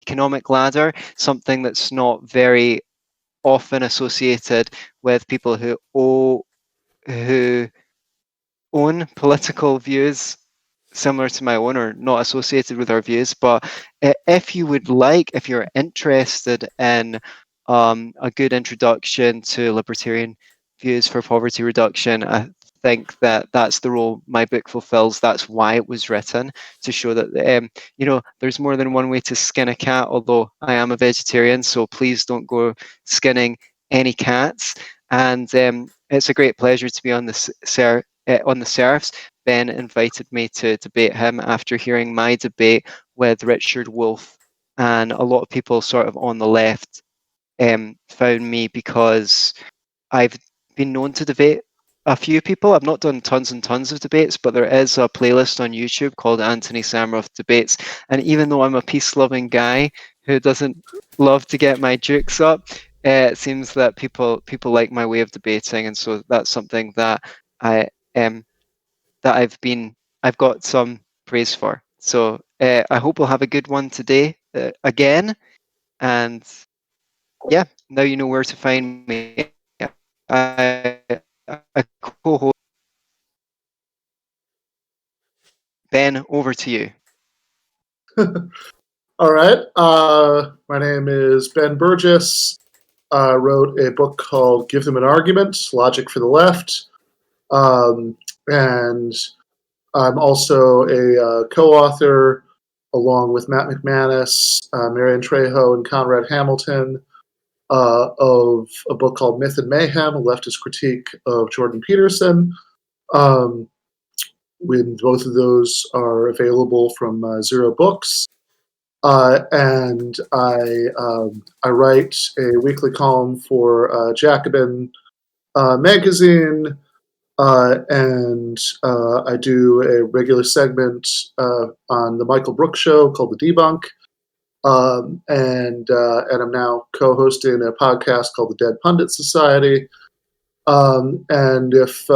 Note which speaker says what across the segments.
Speaker 1: economic ladder, something that's not very often associated with people who own political views similar to my own or not associated with our views. But if you're interested in a good introduction to libertarian views for poverty reduction, I think that that's the role my book fulfills. That's why it was written, to show that there's more than one way to skin a cat, although I am a vegetarian, so please don't go skinning any cats. And it's a great pleasure to be on the Serfs. Ben invited me to debate him after hearing my debate with Richard Wolff, and a lot of people sort of on the left found me because I've been known to debate a few people. I've not done tons and tons of debates, but there is a playlist on YouTube called Antony Sammeroff Debates, and even though I'm a peace-loving guy who doesn't love to get my jukes up, it seems that people like my way of debating, and so that's something that I've got some praise for. So I hope we'll have a good one today again. And yeah, now you know where to find me. I co-host. Ben, over to you.
Speaker 2: All right. My name is Ben Burgis. Wrote a book called Give Them an Argument, Logic for the Left. And I'm also a co-author, along with Matt McManus, Marian Trejo, and Conrad Hamilton, of a book called Myth and Mayhem, a leftist critique of Jordan Peterson. When both of those are available from Zero Books. And I write a weekly column for Jacobin magazine, and I do a regular segment on the Michael Brooks Show called The Debunk, and I'm now co-hosting a podcast called The Dead Pundit Society. And if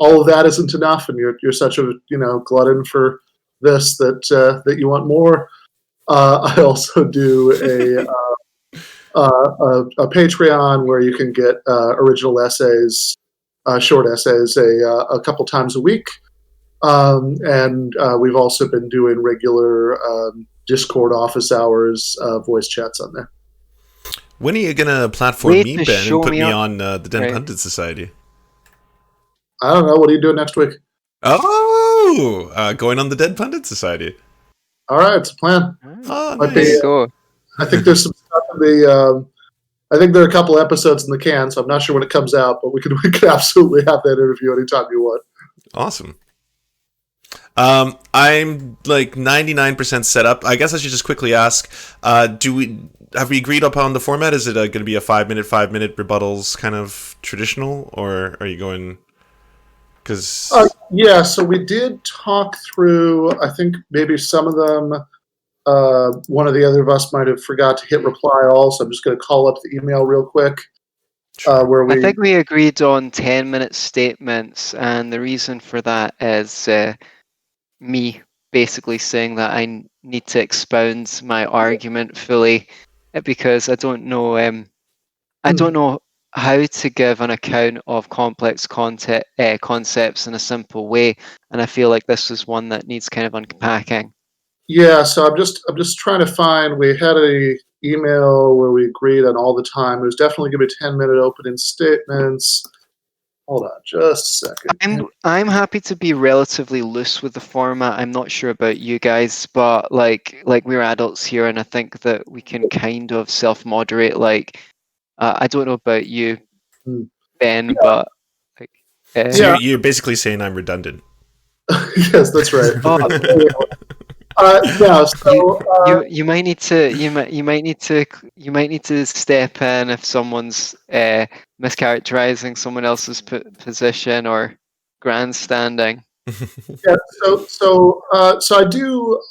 Speaker 2: all of that isn't enough, and you're such a glutton for this that you want more, I also do a Patreon where you can get original essays, short essays, a couple times a week, and we've also been doing regular Discord office hours voice chats on there.
Speaker 3: When are you gonna platform me, Ben, and put me on the Den Pundit Society?
Speaker 2: I don't know. What are you doing next week?
Speaker 3: Oh, going on the Dead Pundit Society.
Speaker 2: All right, it's a plan.
Speaker 3: Oh, nice.
Speaker 2: I think there's some stuff in the. I think there are a couple episodes in the can, so I'm not sure when it comes out, but we could absolutely have that interview anytime you want.
Speaker 3: Awesome. I'm like 99% set up. I guess I should just quickly ask: have we agreed upon the format? Is it going to be a 5-minute rebuttals kind of traditional, or are you going? Because
Speaker 2: yeah, so we did talk through. I think maybe some of them. One of the other of us might have forgot to hit reply all, so I'm just going to call up the email real quick. Where
Speaker 1: I think we agreed on 10-minute statements, and the reason for that is me basically saying that I need to expound my argument fully, because I don't know how to give an account of complex concepts in a simple way, and I feel like this is one that needs kind of unpacking.
Speaker 2: Yeah, so I'm just trying to find. We had a email where we agreed on all the time. It was definitely going to be 10-minute opening statements. Hold on, just a second.
Speaker 1: I'm happy to be relatively loose with the format. I'm not sure about you guys, but like we're adults here, and I think that we can kind of self-moderate. Like, I don't know about you, Ben, but like,
Speaker 3: so you're basically saying I'm redundant.
Speaker 2: Yes, that's right.
Speaker 1: So you might need to step in if someone's mischaracterizing someone else's position or grandstanding.
Speaker 2: Yeah, so I do.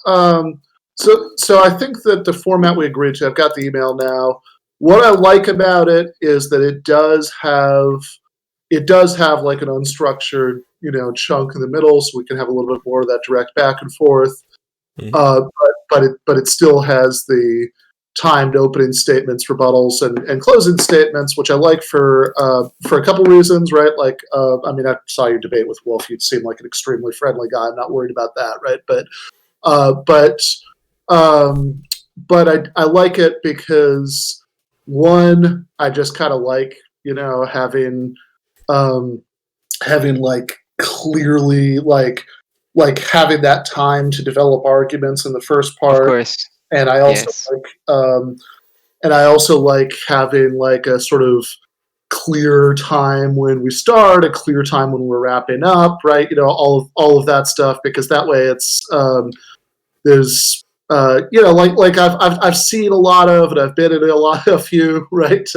Speaker 2: So I think that the format we agreed to. I've got the email now. What I like about it is that it does have like an unstructured, chunk in the middle, so we can have a little bit more of that direct back and forth. Mm-hmm. but it still has the timed opening statements, rebuttals, and closing statements, which I like for a couple reasons, right? Like, I mean, I saw your debate with Wolf. You'd seem like an extremely friendly guy. I'm not worried about that, right? But I like it because, one, I just kind of like, having like clearly like having that time to develop arguments in the first
Speaker 1: Of
Speaker 2: part.
Speaker 1: course.
Speaker 2: And I also
Speaker 1: Yes.
Speaker 2: like having like a sort of clear time when we start, a clear time when we're wrapping up, right? All of that stuff, because that way it's there's like I've seen a lot of, and I've been in a few, right?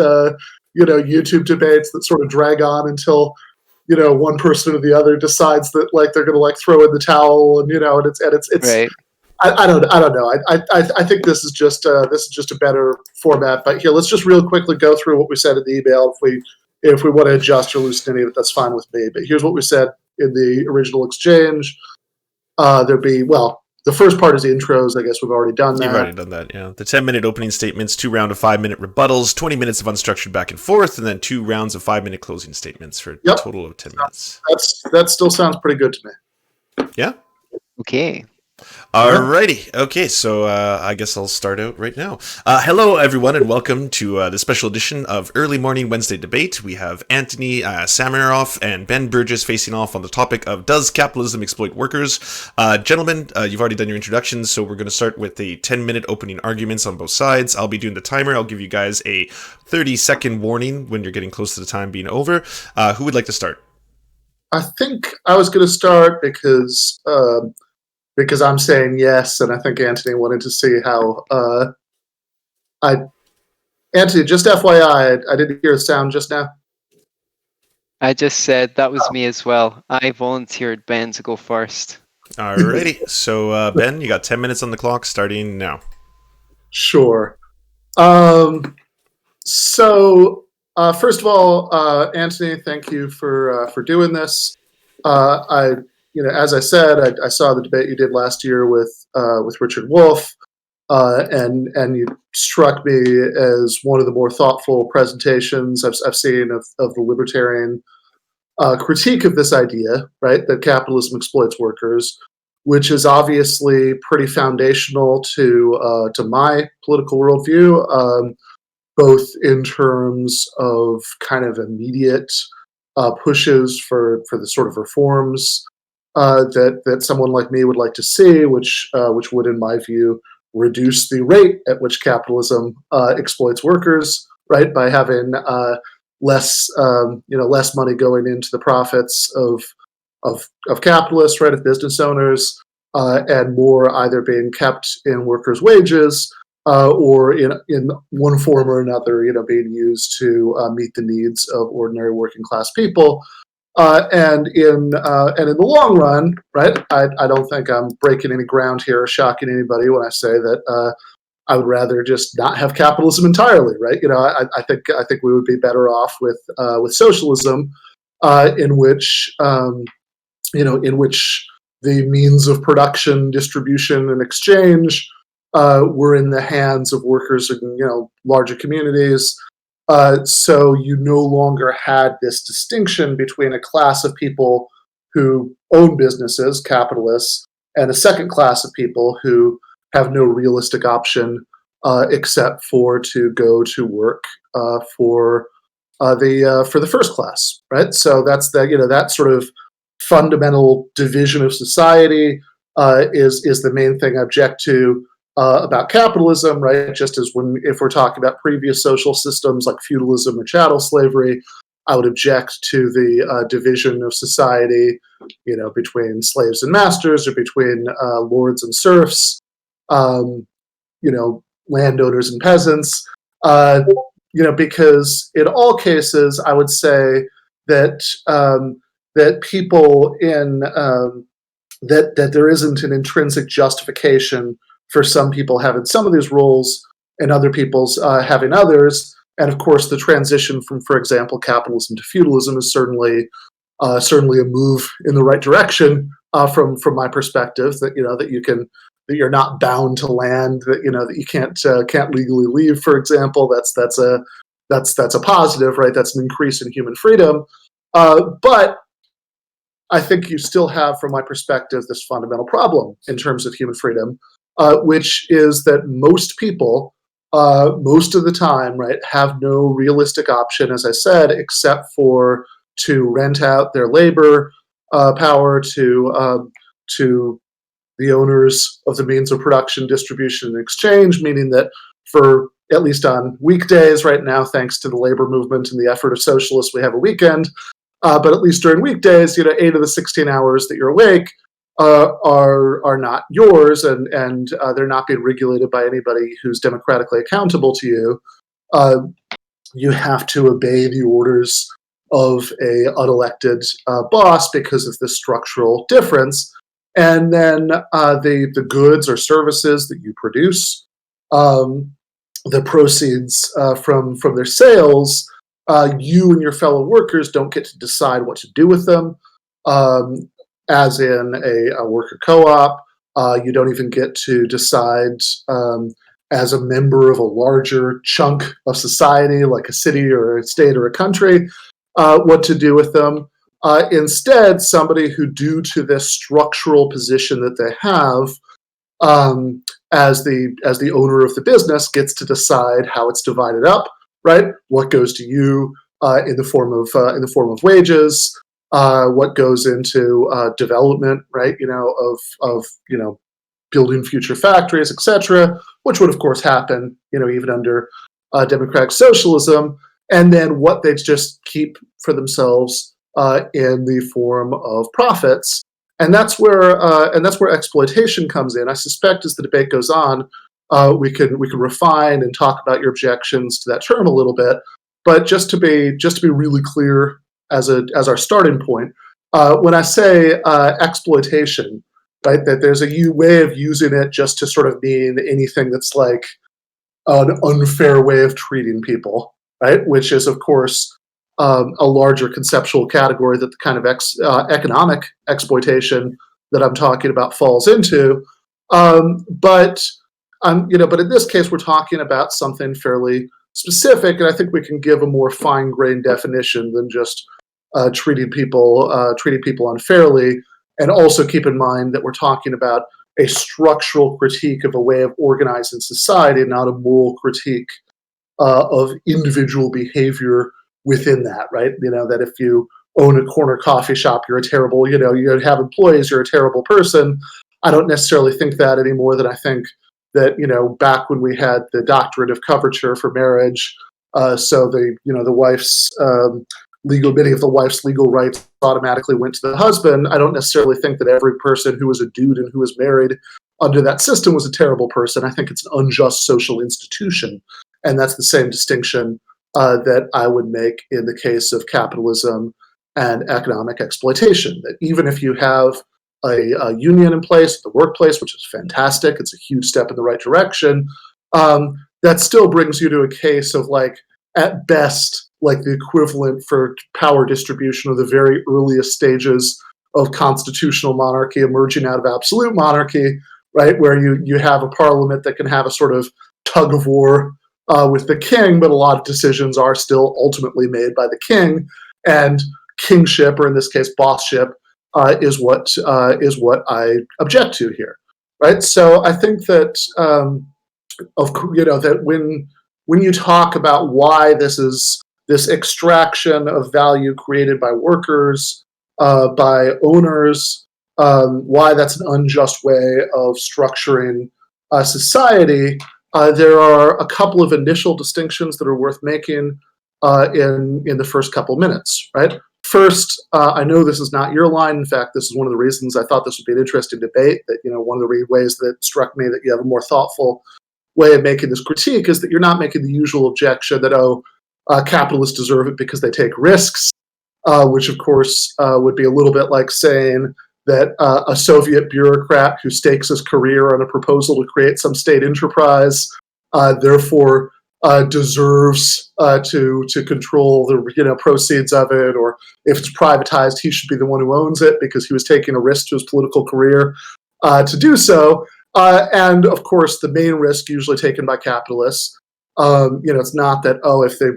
Speaker 2: YouTube debates that sort of drag on until one person or the other decides that like they're going to like throw in the towel, and it's
Speaker 1: Right.
Speaker 2: I don't know. I think this is just a better format. But here, let's just real quickly go through what we said in the email. If we want to adjust or loosen any of it, that's fine with me. But here's what we said in the original exchange. The first part is the intros. I guess we've already done that.
Speaker 3: You've already done that, yeah. The 10-minute opening statements, 2 rounds of 5-minute rebuttals, 20 minutes of unstructured back and forth, and then 2 rounds of 5-minute closing statements for a total of 10 minutes.
Speaker 2: That still sounds pretty good to me.
Speaker 3: Yeah?
Speaker 1: Okay.
Speaker 3: Alrighty. Okay, so I guess I'll start out right now. Hello, everyone, and welcome to the special edition of Early Morning Wednesday Debate. We have Antony Sammeroff and Ben Burgis facing off on the topic of Does Capitalism Exploit Workers? Gentlemen, you've already done your introductions, so we're going to start with the 10-minute opening arguments on both sides. I'll be doing the timer. I'll give you guys a 30-second warning when you're getting close to the time being over. Who would like to start?
Speaker 2: I think I was going to start because I'm saying yes, and I think Antony wanted to see how. Antony, just FYI, I didn't hear a sound just now.
Speaker 1: I just said that was me as well. I volunteered Ben to go first.
Speaker 3: Alrighty. So, Ben, you got 10 minutes on the clock starting now.
Speaker 2: Sure. So, first of all, Antony, thank you for doing this. As I said, I saw the debate you did last year with Richard Wolff, and you struck me as one of the more thoughtful presentations I've seen of the libertarian critique of this idea, right, that capitalism exploits workers, which is obviously pretty foundational to my political worldview, both in terms of kind of immediate pushes for the sort of reforms that someone like me would like to see, which would, in my view, reduce the rate at which capitalism exploits workers, right, by having less money going into the profits of capitalists, right, of business owners, and more either being kept in workers' wages or in one form or another, being used to meet the needs of ordinary working class people. And in the long run, right, I don't think I'm breaking any ground here or shocking anybody when I say that I would rather just not have capitalism entirely, right? I think we would be better off with socialism, in which the means of production, distribution, and exchange were in the hands of workers in larger communities. So you no longer had this distinction between a class of people who own businesses, capitalists, and a second class of people who have no realistic option except for to go to work for the first class, right? So that's that sort of fundamental division of society is the main thing I object to about capitalism, right? Just as if we're talking about previous social systems like feudalism or chattel slavery, I would object to the division of society, between slaves and masters, or between lords and serfs, landowners and peasants, because in all cases, I would say that that people that there isn't an intrinsic justification for some people having some of these roles and other people's having others. And of course, the transition from, for example, capitalism to feudalism is certainly a move in the right direction from my perspective. That you're not bound to land, that that you can't legally leave, for example. That's a positive, right? That's an increase in human freedom. But I think you still have, from my perspective, this fundamental problem in terms of human freedom, which is that most people, most of the time, right, have no realistic option, as I said, except for to rent out their labor power to the owners of the means of production, distribution, and exchange, meaning that for at least on weekdays right now, thanks to the labor movement and the effort of socialists, we have a weekend. But at least during weekdays, 8 of the 16 hours that you're awake are not yours, and they're not being regulated by anybody who's democratically accountable to you. You have to obey the orders of a unelected boss because of this structural difference. And then the goods or services that you produce, the proceeds from their sales, you and your fellow workers don't get to decide what to do with them. As in a worker co-op, you don't even get to decide as a member of a larger chunk of society, like a city or a state or a country, what to do with them. Instead, somebody who, due to this structural position that they have, as the owner of the business, gets to decide how it's divided up. Right, what goes to you in the form of wages, what goes into development, right? Of building future factories, etc., which would of course happen, even under democratic socialism, and then what they just keep for themselves in the form of profits, and that's where exploitation comes in. I suspect as the debate goes on, we can refine and talk about your objections to that term a little bit, but just to be really clear as our starting point, when I say exploitation, right, that there's a way of using it just to sort of mean anything that's like an unfair way of treating people, right, which is of course a larger conceptual category that the kind of economic exploitation that I'm talking about falls into, but in this case, we're talking about something fairly specific, and I think we can give a more fine-grained definition than just treating people unfairly. And also keep in mind that we're talking about a structural critique of a way of organizing society, not a moral critique of individual behavior within that. Right? That if you own a corner coffee shop, you're a terrible. You have employees, you're a terrible person. I don't necessarily think that any more than I think that back when we had the doctrine of coverture for marriage, so the wife's many of the wife's legal rights automatically went to the husband. I don't necessarily think that every person who was a dude and who was married under that system was a terrible person. I think it's an unjust social institution, and that's the same distinction that I would make in the case of capitalism and economic exploitation. That even if you have a union in place at the workplace, which is fantastic, it's a huge step in the right direction, that still brings you to a case of, like, at best, like the equivalent for power distribution of the very earliest stages of constitutional monarchy emerging out of absolute monarchy, right, where you have a parliament that can have a sort of tug of war with the king, but a lot of decisions are still ultimately made by the king, and kingship, or in this case bossship, is what I object to here, right? So I think that that when you talk about why this extraction of value created by workers, by owners, why that's an unjust way of structuring society, there are a couple of initial distinctions that are worth making in the first couple minutes, right? First, I know this is not your line. In fact, this is one of the reasons I thought this would be an interesting debate, that, one of the ways that struck me that you have a more thoughtful way of making this critique is that you're not making the usual objection that, capitalists deserve it because they take risks, which of course would be a little bit like saying that a Soviet bureaucrat who stakes his career on a proposal to create some state enterprise therefore deserves to control the proceeds of it, or if it's privatized, he should be the one who owns it because he was taking a risk to his political career to do so. And of course, the main risk usually taken by capitalists. It's not that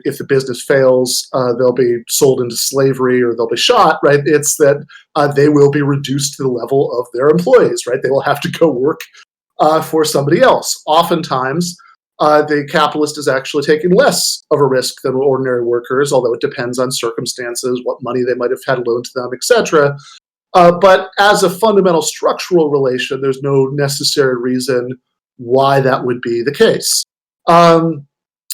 Speaker 2: if the business fails, they'll be sold into slavery or they'll be shot, right? It's that they will be reduced to the level of their employees, right? They will have to go work for somebody else. Oftentimes, the capitalist is actually taking less of a risk than ordinary workers, although it depends on circumstances, what money they might have had loaned to them, etc. But as a fundamental structural relation, there's no necessary reason why that would be the case.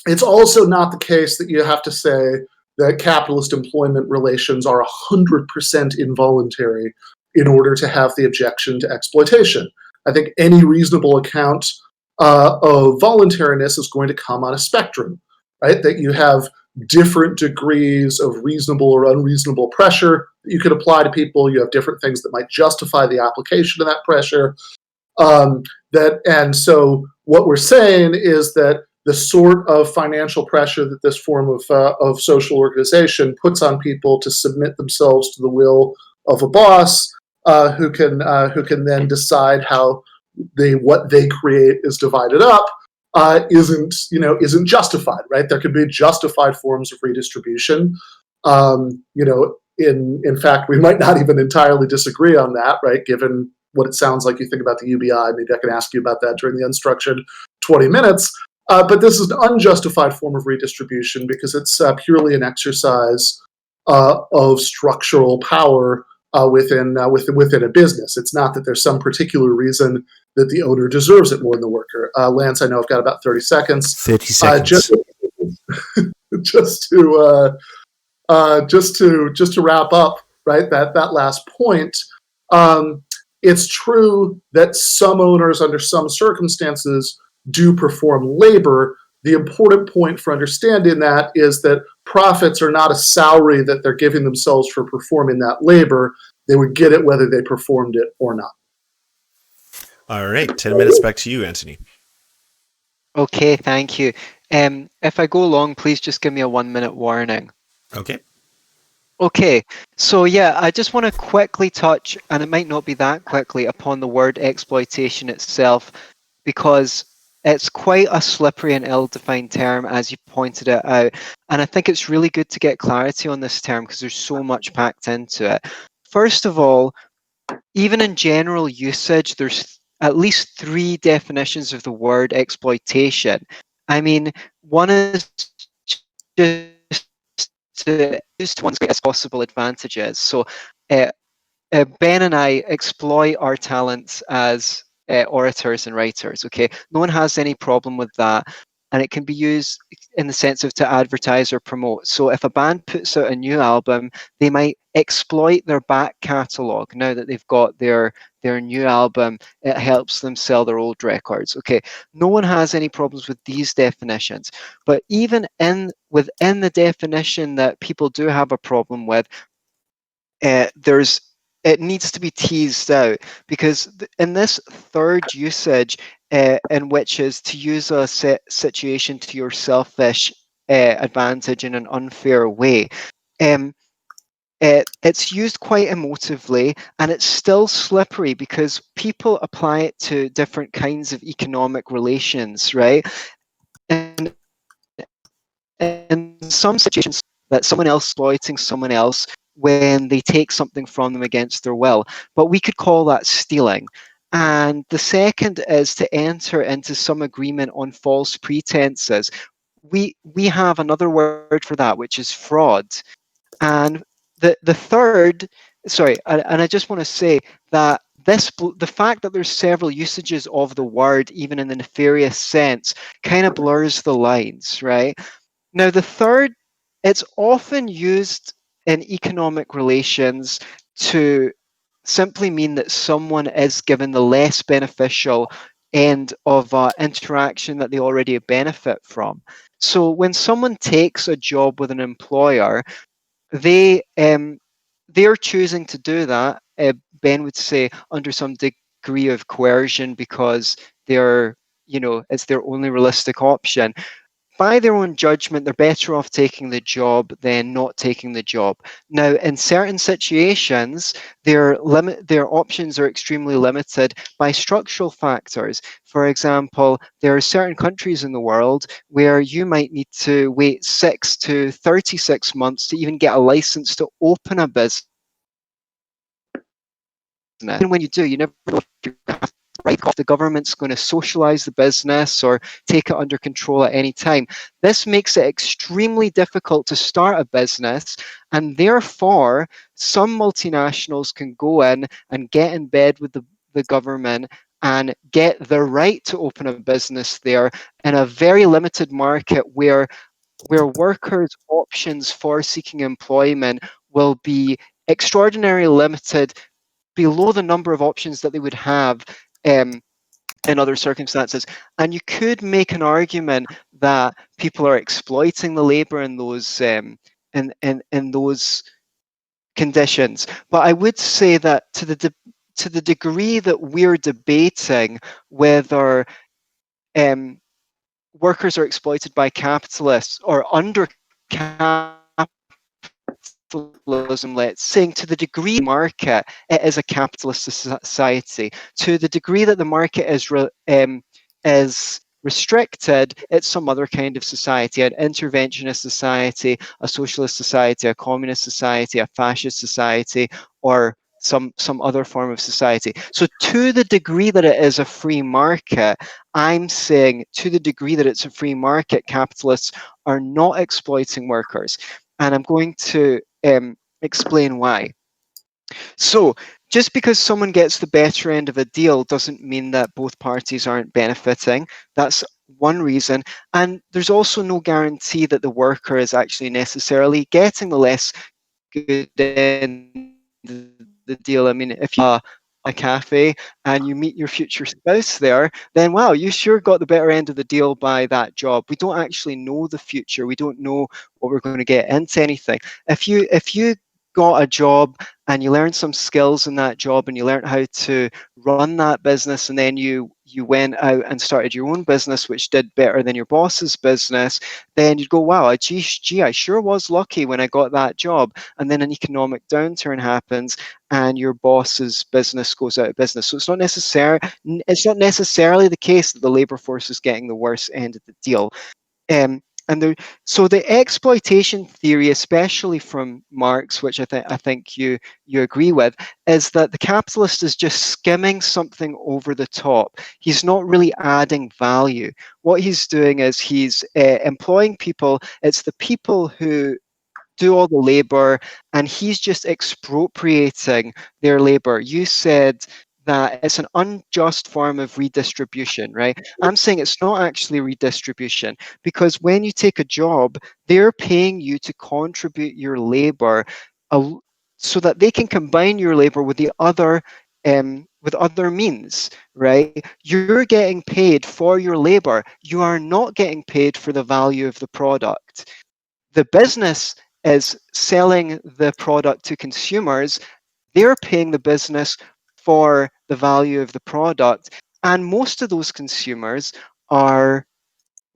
Speaker 2: It's also not the case that you have to say that capitalist employment relations are 100% involuntary in order to have the objection to exploitation. I think any reasonable account of voluntariness is going to come on a spectrum, right? That you have different degrees of reasonable or unreasonable pressure that you could apply to people. You have different things that might justify the application of that pressure. And so what we're saying is that the sort of financial pressure that this form of social organization puts on people to submit themselves to the will of a boss who can then decide how what they create is divided up isn't justified, right? There could be justified forms of redistribution. In fact, we might not even entirely disagree on that, right? Given what it sounds like you think about the UBI, maybe I can ask you about that during the unstructured 20 minutes. But this is an unjustified form of redistribution because it's purely an exercise of structural power within a business. It's not that there's some particular reason that the owner deserves it more than the worker. Lance, I know I've got about 30 seconds.
Speaker 3: 30 seconds.
Speaker 2: Just to wrap up, right? That last point. It's true that some owners, under some circumstances, do perform labor. The important point for understanding that is that profits are not a salary that they're giving themselves for performing that labor. They would get it whether they performed it or not.
Speaker 3: All right, 10 minutes back to you, Antony.
Speaker 1: Okay, thank you. If I go long, please just give me a 1 minute warning.
Speaker 3: Okay.
Speaker 1: Okay, so yeah, I just want to quickly touch, and it might not be that quickly, upon the word exploitation itself, because it's quite a slippery and ill-defined term, as you pointed it out. And I think it's really good to get clarity on this term because there's so much packed into it. First of all, even in general usage, there's at least 3 definitions of the word exploitation. I mean, one is just to use to one's greatest possible advantages. So Ben and I exploit our talents as orators and writers. Okay, no one has any problem with that, and it can be used in the sense of to advertise or promote. So if a band puts out a new album, they might exploit their back catalogue. Now that they've got their new album, it helps them sell their old records. Okay, no one has any problems with these definitions, but even within the definition that people do have a problem with, it needs to be teased out, because in this third usage, in which is to use a situation to your selfish advantage in an unfair way, it's used quite emotively, and it's still slippery because people apply it to different kinds of economic relations, right? And in some situations, that someone else exploiting someone else when they take something from them against their will. But we could call that stealing. And the second is to enter into some agreement on false pretenses. We have another word for that, which is fraud. And the third, sorry, and I just want to say that the fact that there's several usages of the word, even in the nefarious sense, kind of blurs the lines, right? Now, the third, it's often used in economic relations to simply mean that someone is given the less beneficial end of interaction that they already benefit from. So when someone takes a job with an employer, they're choosing to do that, Ben would say, under some degree of coercion, because it's their only realistic option. by their own judgment, they're better off taking the job than not taking the job. Now, in certain situations, their options are extremely limited by structural factors. For example, there are certain countries in the world where you might need to wait 6 to 36 months to even get a license to open a business. And when you do, you never know if you're going to have to write off, the government's going to socialize the business or take it under control at any time. This makes it extremely difficult to start a business, and therefore some multinationals can go in and get in bed with the government and get the right to open a business there in a very limited market where workers' options for seeking employment will be extraordinarily limited, below the number of options that they would have in other circumstances. And you could make an argument that people are exploiting the labor in those in those conditions. But I would say that to the degree that we're debating whether workers are exploited by capitalists or under capitalism, let's say, to the degree market, it is a capitalist society. To the degree that the market is restricted, it's some other kind of society, an interventionist society, a socialist society, a communist society, a fascist society, or some other form of society. So to the degree that it is a free market, I'm saying to the degree that it's a free market, capitalists are not exploiting workers. And I'm going to explain why. So just because someone gets the better end of a deal doesn't mean that both parties aren't benefiting. That's one reason. And there's also no guarantee that the worker is actually necessarily getting the less good end of the deal. I mean, if you a cafe and you meet your future spouse there, then wow, you sure got the better end of the deal by that job. We don't actually know the future. We don't know what we're going to get into anything. If you got a job and you learned some skills in that job and you learned how to run that business, and then you went out and started your own business which did better than your boss's business, then you'd go, wow, gee, I sure was lucky when I got that job. And then an economic downturn happens and your boss's business goes out of business. So it's not necessarily the case that the labor force is getting the worst end of the deal. So the exploitation theory, especially from Marx, which I think you agree with, is that the capitalist is just skimming something over the top. He's not really adding value. What he's doing is he's employing people. It's the people who do all the labor, and he's just expropriating their labor. You said that it's an unjust form of redistribution, right? I'm saying it's not actually redistribution, because when you take a job, they're paying you to contribute your labor so that they can combine your labor with with other means, right? You're getting paid for your labor. You are not getting paid for the value of the product. The business is selling the product to consumers. They're paying the business for the value of the product. And most of those consumers are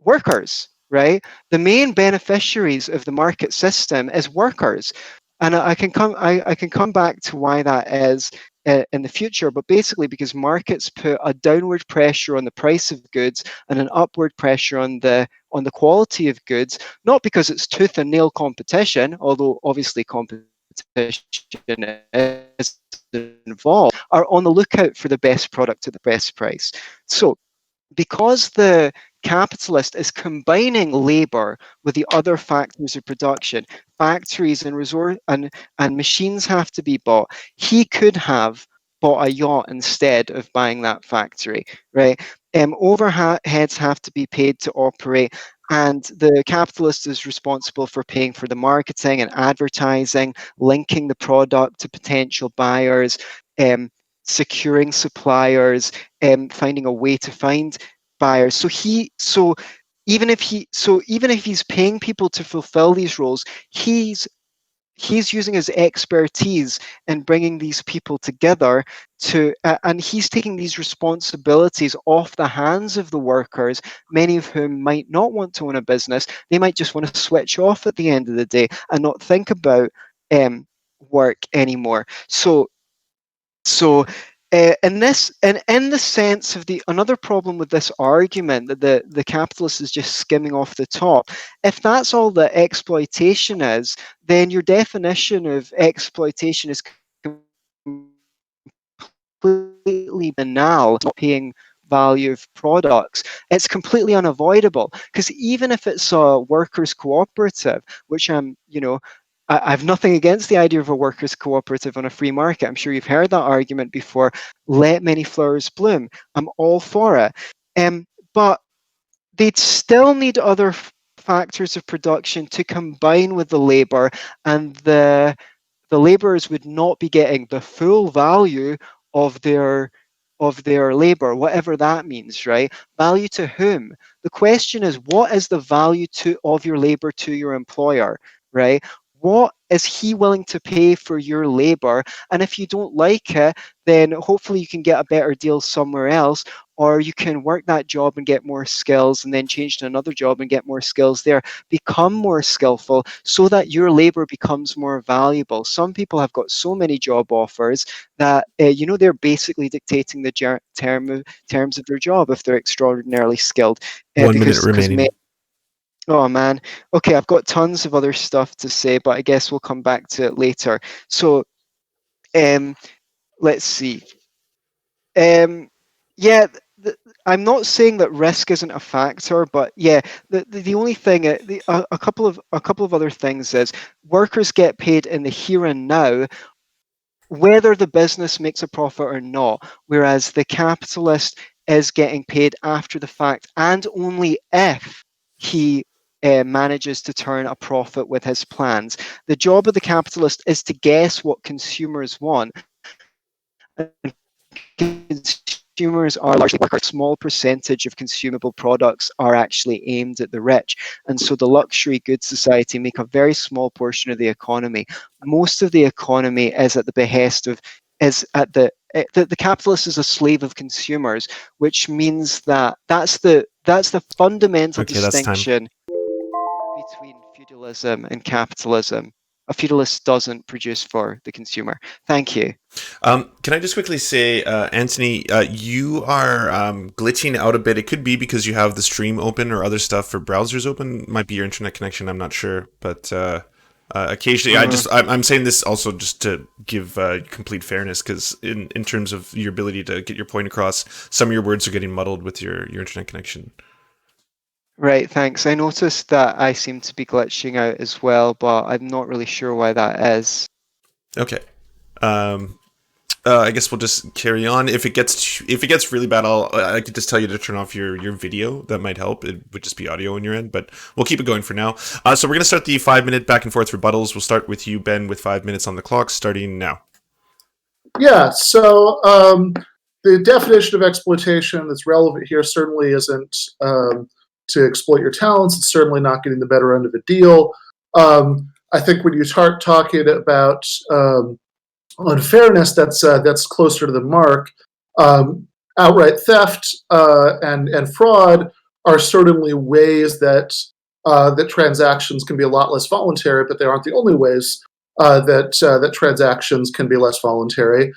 Speaker 1: workers, right? The main beneficiaries of the market system is workers. And I can come back to why that is in the future, but basically because markets put a downward pressure on the price of goods and an upward pressure on the quality of goods, not because it's tooth and nail competition, although obviously competition is involved, are on the lookout for the best product at the best price. So because the capitalist is combining labor with the other factors of production, factories and resource and machines have to be bought. He could have bought a yacht instead of buying that factory, right? Overheads have to be paid to operate, and the capitalist is responsible for paying for the marketing and advertising, linking the product to potential buyers, securing suppliers, finding a way to find buyers. So even if he's paying people to fulfill these roles, he's he's using his expertise in bringing these people together and he's taking these responsibilities off the hands of the workers, many of whom might not want to own a business. They might just want to switch off at the end of the day and not think about work anymore. So in this, and in the sense of another problem with this argument that the capitalist is just skimming off the top, if that's all that exploitation is, then your definition of exploitation is completely banal, not paying value of products. It's completely unavoidable, because even if it's a workers' cooperative, which I've nothing against the idea of a workers' cooperative on a free market. I'm sure you've heard that argument before. Let many flowers bloom. I'm all for it. But they'd still need other factors of production to combine with the labor, and the laborers would not be getting the full value of their labor, whatever that means, right? Value to whom? The question is, what is the value of your labor to your employer, right? What is he willing to pay for your labor? And if you don't like it, then hopefully you can get a better deal somewhere else, or you can work that job and get more skills and then change to another job and get more skills there. Become more skillful so that your labor becomes more valuable. Some people have got so many job offers that they're basically dictating the terms of their job if they're extraordinarily skilled.
Speaker 3: 1 minute remaining.
Speaker 1: Oh man. Okay, I've got tons of other stuff to say, but I guess we'll come back to it later. So, let's see. Yeah, I'm not saying that risk isn't a factor, but yeah, the only thing, a couple of other things is workers get paid in the here and now, whether the business makes a profit or not, whereas the capitalist is getting paid after the fact, and only if he manages to turn a profit with his plans. The job of the capitalist is to guess what consumers want. Consumers are largely workers. A small percentage of consumable products are actually aimed at the rich, and so the luxury goods society make a very small portion of the economy. Most of the economy is at the behest of the capitalist is a slave of consumers, which means that's the fundamental distinction between feudalism and capitalism. A feudalist doesn't produce for the consumer. Thank you.
Speaker 3: Can I just quickly say, Antony, you are glitching out a bit. It could be because you have the stream open or other stuff for browsers open. It might be your internet connection. I'm not sure, but occasionally, I'm saying this also just to give complete fairness, because in terms of your ability to get your point across, some of your words are getting muddled with your internet connection.
Speaker 1: Right, thanks. I noticed that I seem to be glitching out as well, but I'm not really sure why that is.
Speaker 3: Okay. I guess we'll just carry on. If it gets really bad, I could just tell you to turn off your video. That might help. It would just be audio on your end, but we'll keep it going for now. So we're gonna start the 5-minute back and forth rebuttals. We'll start with you, Ben, with 5 minutes on the clock, starting now.
Speaker 2: Yeah. So the definition of exploitation that's relevant here certainly isn't to exploit your talents. It's certainly not getting the better end of a deal. I think when you start talking about unfairness, that's closer to the mark. Outright theft and fraud are certainly ways that transactions can be a lot less voluntary, but they aren't the only ways that transactions can be less voluntary,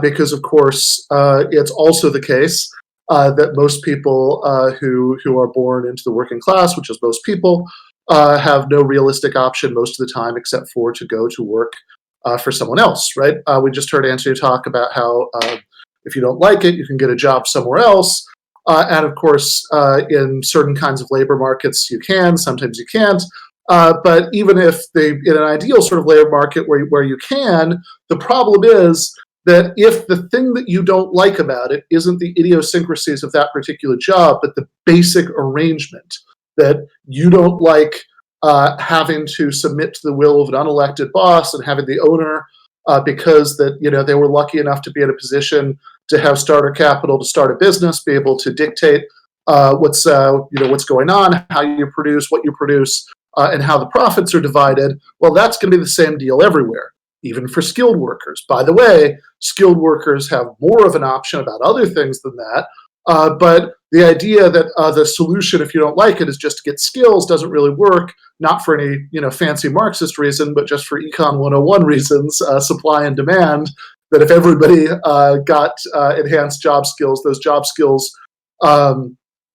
Speaker 2: because of course it's also the case that most people who are born into the working class, which is most people, have no realistic option most of the time except for to go to work for someone else, right? We just heard Antony talk about how if you don't like it, you can get a job somewhere else. And of course, in certain kinds of labor markets, you can, sometimes you can't. But even if in an ideal sort of labor market where you can, the problem is that if the thing that you don't like about it isn't the idiosyncrasies of that particular job, but the basic arrangement, that you don't like having to submit to the will of an unelected boss and having the owner, because that they were lucky enough to be in a position to have starter capital to start a business, be able to dictate what's going on, how you produce, what you produce, and how the profits are divided, well, that's going to be the same deal everywhere, even for skilled workers. By the way, skilled workers have more of an option about other things than that. But the idea that the solution, if you don't like it, is just to get skills doesn't really work, not for any fancy Marxist reason, but just for Econ 101 reasons, supply and demand, that if everybody got enhanced job skills, those job skills,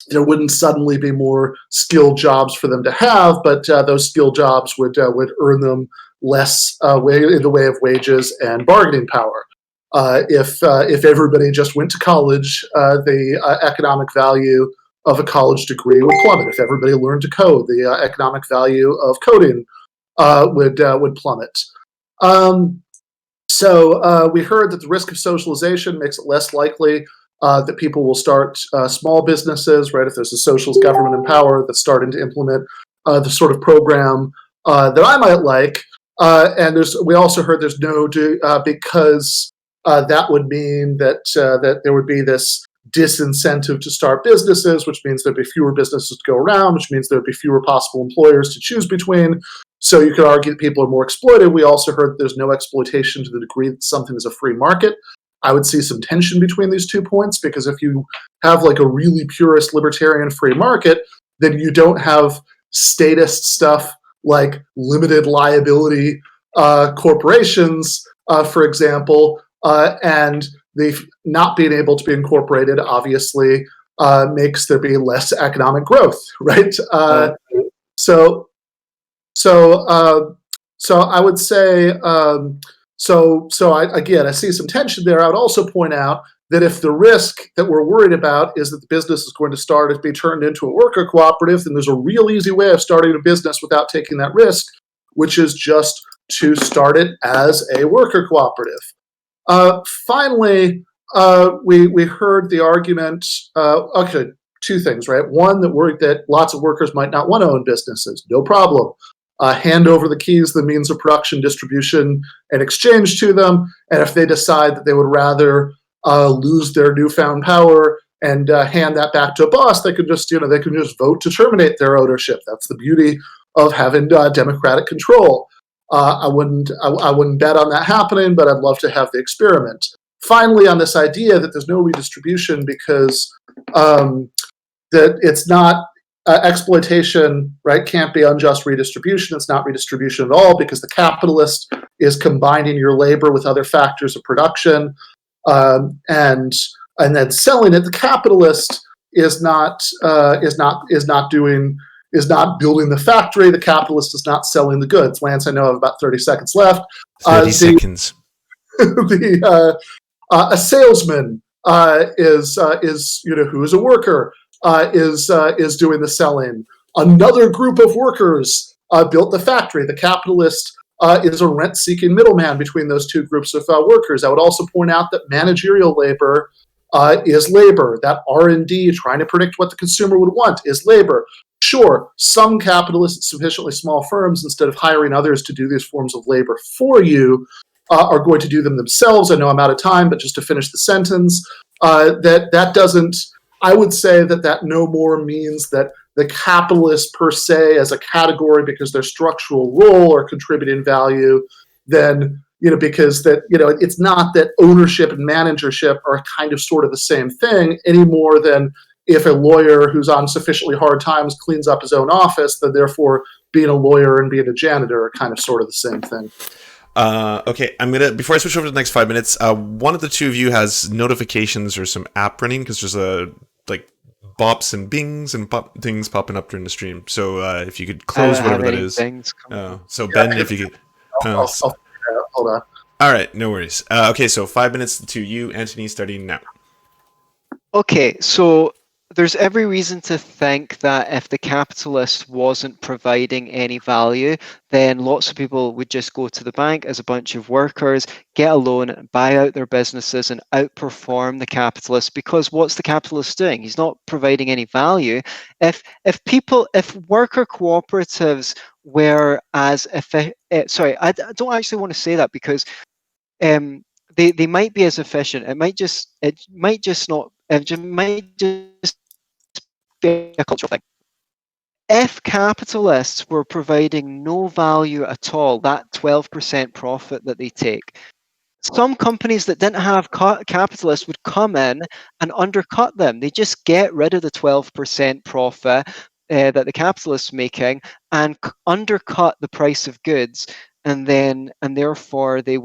Speaker 2: there wouldn't suddenly be more skilled jobs for them to have, but those skilled jobs would earn them less in the way of wages and bargaining power. If everybody just went to college, the economic value of a college degree would plummet. If everybody learned to code, the economic value of coding would plummet. So we heard that the risk of socialization makes it less likely that people will start small businesses, right? If there's a socialist government in power that's starting to implement the sort of program that I might like. And we also heard there's no because that would mean that that there would be this disincentive to start businesses, which means there'd be fewer businesses to go around, which means there'd be fewer possible employers to choose between. So you could argue that people are more exploited. We also heard that there's no exploitation to the degree that something is a free market. I would see some tension between these 2 points, because if you have like a really purist libertarian free market, then you don't have statist stuff like limited liability corporations, for example, and the not being able to be incorporated obviously makes there be less economic growth, right? So I would say, I see some tension there. I would also point out that if the risk that we're worried about is that the business is going to start to be turned into a worker cooperative, then there's a real easy way of starting a business without taking that risk, which is just to start it as a worker cooperative. Finally, we heard the argument, okay, 2 things, right? One, that lots of workers might not want to own businesses. No problem. Hand over the keys, the means of production, distribution, and exchange to them. And if they decide that they would rather lose their newfound power and hand that back to a boss, they could just vote to terminate their ownership. That's the beauty of having democratic control. I wouldn't bet on that happening, but I'd love to have the experiment. Finally, on this idea that there's no redistribution because that it's not exploitation, right? Can't be unjust redistribution. It's not redistribution at all because the capitalist is combining your labor with other factors of production, and then selling it. The capitalist is not building the factory. The capitalist is not selling the goods. Lance, I know I have about 30 seconds left.
Speaker 3: 30 seconds.
Speaker 2: A salesman is who is a worker. Is doing the selling. Another group of workers built the factory. The capitalist is a rent-seeking middleman between those 2 groups of workers. I would also point out that managerial labor is labor. That R&D, trying to predict what the consumer would want, is labor. Sure, some capitalist, sufficiently small firms, instead of hiring others to do these forms of labor for you, are going to do them themselves. I know I'm out of time, but just to finish the sentence, that doesn't. I would say that no more means that the capitalists per se as a category, because their structural role or contributing value, then, because it's not that ownership and managership are kind of sort of the same thing any more than if a lawyer who's on sufficiently hard times cleans up his own office, then therefore being a lawyer and being a janitor are kind of sort of the same thing.
Speaker 3: Okay, before I switch over to the next 5 minutes, one of the 2 of you has notifications or some app running, because there's like bops and bings and things popping up during the stream. So if you could close whatever that is. So Ben, if you could.
Speaker 2: Hold on.
Speaker 3: All right, no worries. Okay, so 5 minutes to you, Antony, starting now.
Speaker 1: Okay, so there's every reason to think that if the capitalist wasn't providing any value, then lots of people would just go to the bank as a bunch of workers, get a loan, buy out their businesses and outperform the capitalist, because what's the capitalist doing? He's not providing any value. If worker cooperatives were as sorry, I don't actually want to say that, because they might be as efficient. It might just be a cultural thing. if capitalists were providing no value at all, that 12% profit that they take, some companies that didn't have capitalists would come in and undercut them. They just get rid of the 12% profit that the capitalists making and undercut the price of goods, and therefore they'd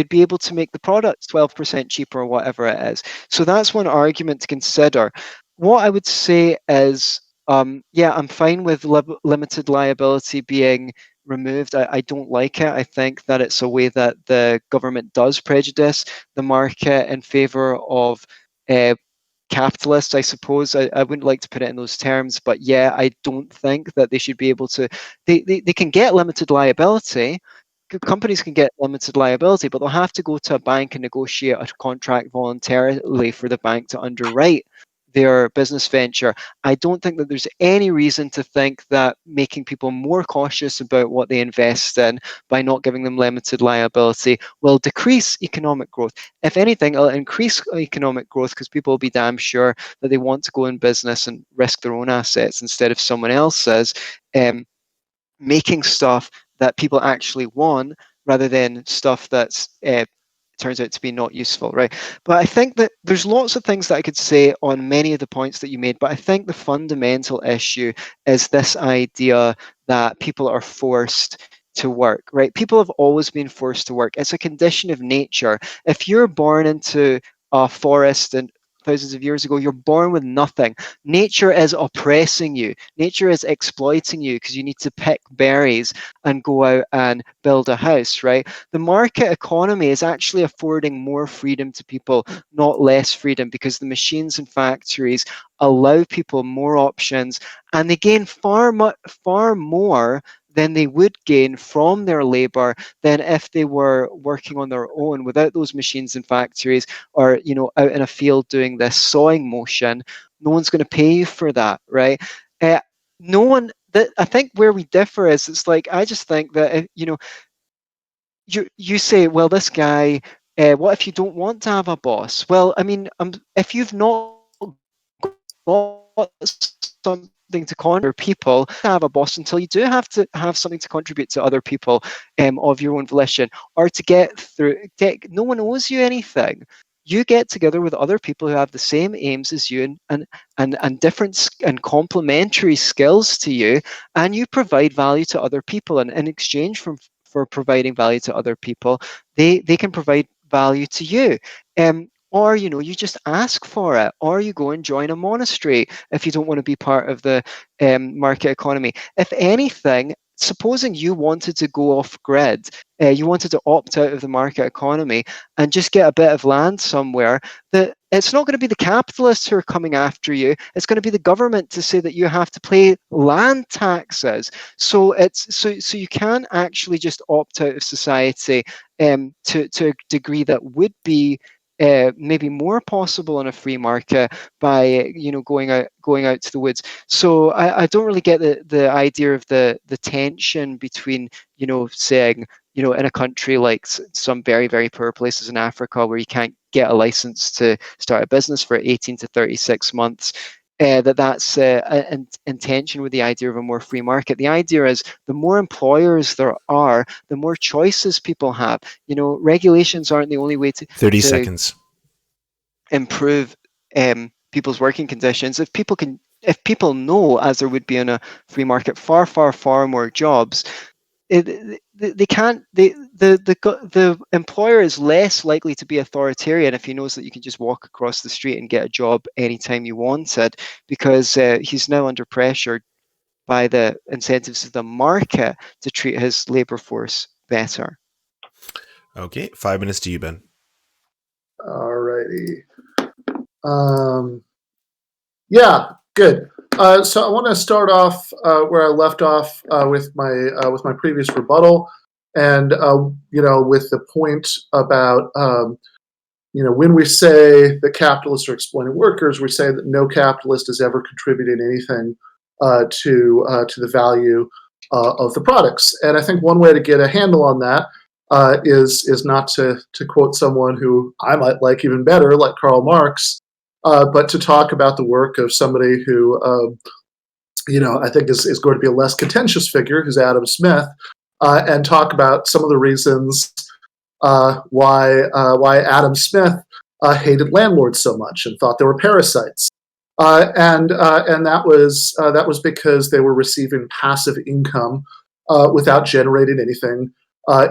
Speaker 1: be able to make the products 12% cheaper or whatever it is. So that's one argument to consider. What I would say is, yeah, I'm fine with limited liability being removed. I don't like it. I think that it's a way that the government does prejudice the market in favor of uh, capitalists, I suppose. I wouldn't like to put it in those terms, but yeah, I don't think that they should be able to. They can get limited liability. Companies can get limited liability, but they'll have to go to a bank and negotiate a contract voluntarily for the bank to underwrite their business venture. I don't think that there's any reason to think that making people more cautious about what they invest in by not giving them limited liability will decrease economic growth. If anything, it'll increase economic growth because people will be damn sure that they want to go in business and risk their own assets instead of someone else's. Making stuff that people actually want rather than stuff that's turns out to be not useful, right? But I think that there's lots of things that I could say on many of the points that you made, but I think the fundamental issue is this idea that people are forced to work, right? People have always been forced to work. It's a condition of nature. If you're born into a forest and thousands of years ago, you're born with nothing. Nature is oppressing you. Nature is exploiting you because you need to pick berries and go out and build a house, right? The market economy is actually affording more freedom to people, not less freedom, because the machines and factories allow people more options and they gain far more than they would gain from their labor than if they were working on their own without those machines and factories, or out in a field doing this sawing motion. No one's going to pay you for that, right? No one. That I think where we differ is, it's like, I just think that you say, well, this guy, what if you don't want to have a boss? Well, I mean, if you've not got something to contribute to people, have a boss until you do have to have something to contribute to other people of your own volition, or to get through. No one owes you anything. You get together with other people who have the same aims as you and different and complementary skills to you, and you provide value to other people. And in exchange for providing value to other people, they can provide value to you. Or you just ask for it, or you go and join a monastery if you don't want to be part of the market economy. If anything, supposing you wanted to go off grid, you wanted to opt out of the market economy and just get a bit of land somewhere, that it's not going to be the capitalists who are coming after you. It's going to be the government to say that you have to pay land taxes. So you can actually just opt out of society to a degree that would be maybe more possible on a free market by going out to the woods. So I don't really get the idea of the tension between saying in a country like some very, very poor places in Africa where you can't get a license to start a business for 18 to 36 months. That's in tension with the idea of a more free market. The idea is the more employers there are, the more choices people have. Regulations aren't the only way
Speaker 3: 30
Speaker 1: to
Speaker 3: seconds.
Speaker 1: improve people's working conditions. If people know, as there would be in a free market, far more jobs, they can't. The employer is less likely to be authoritarian if he knows that you can just walk across the street and get a job anytime you wanted, because he's now under pressure by the incentives of the market to treat his labor force better.
Speaker 3: Okay, 5 minutes to you, Ben.
Speaker 2: Alrighty. Yeah, good. So I want to start off where I left off with my previous rebuttal, and with the point about when we say that capitalists are exploiting workers, we say that no capitalist is ever contributing anything to the value of the products. And I think one way to get a handle on that is not to quote someone who I might like even better, like Karl Marx, but to talk about the work of somebody who, I think is going to be a less contentious figure, who's Adam Smith, and talk about some of the reasons why Adam Smith hated landlords so much and thought they were parasites. And that was because they were receiving passive income without generating anything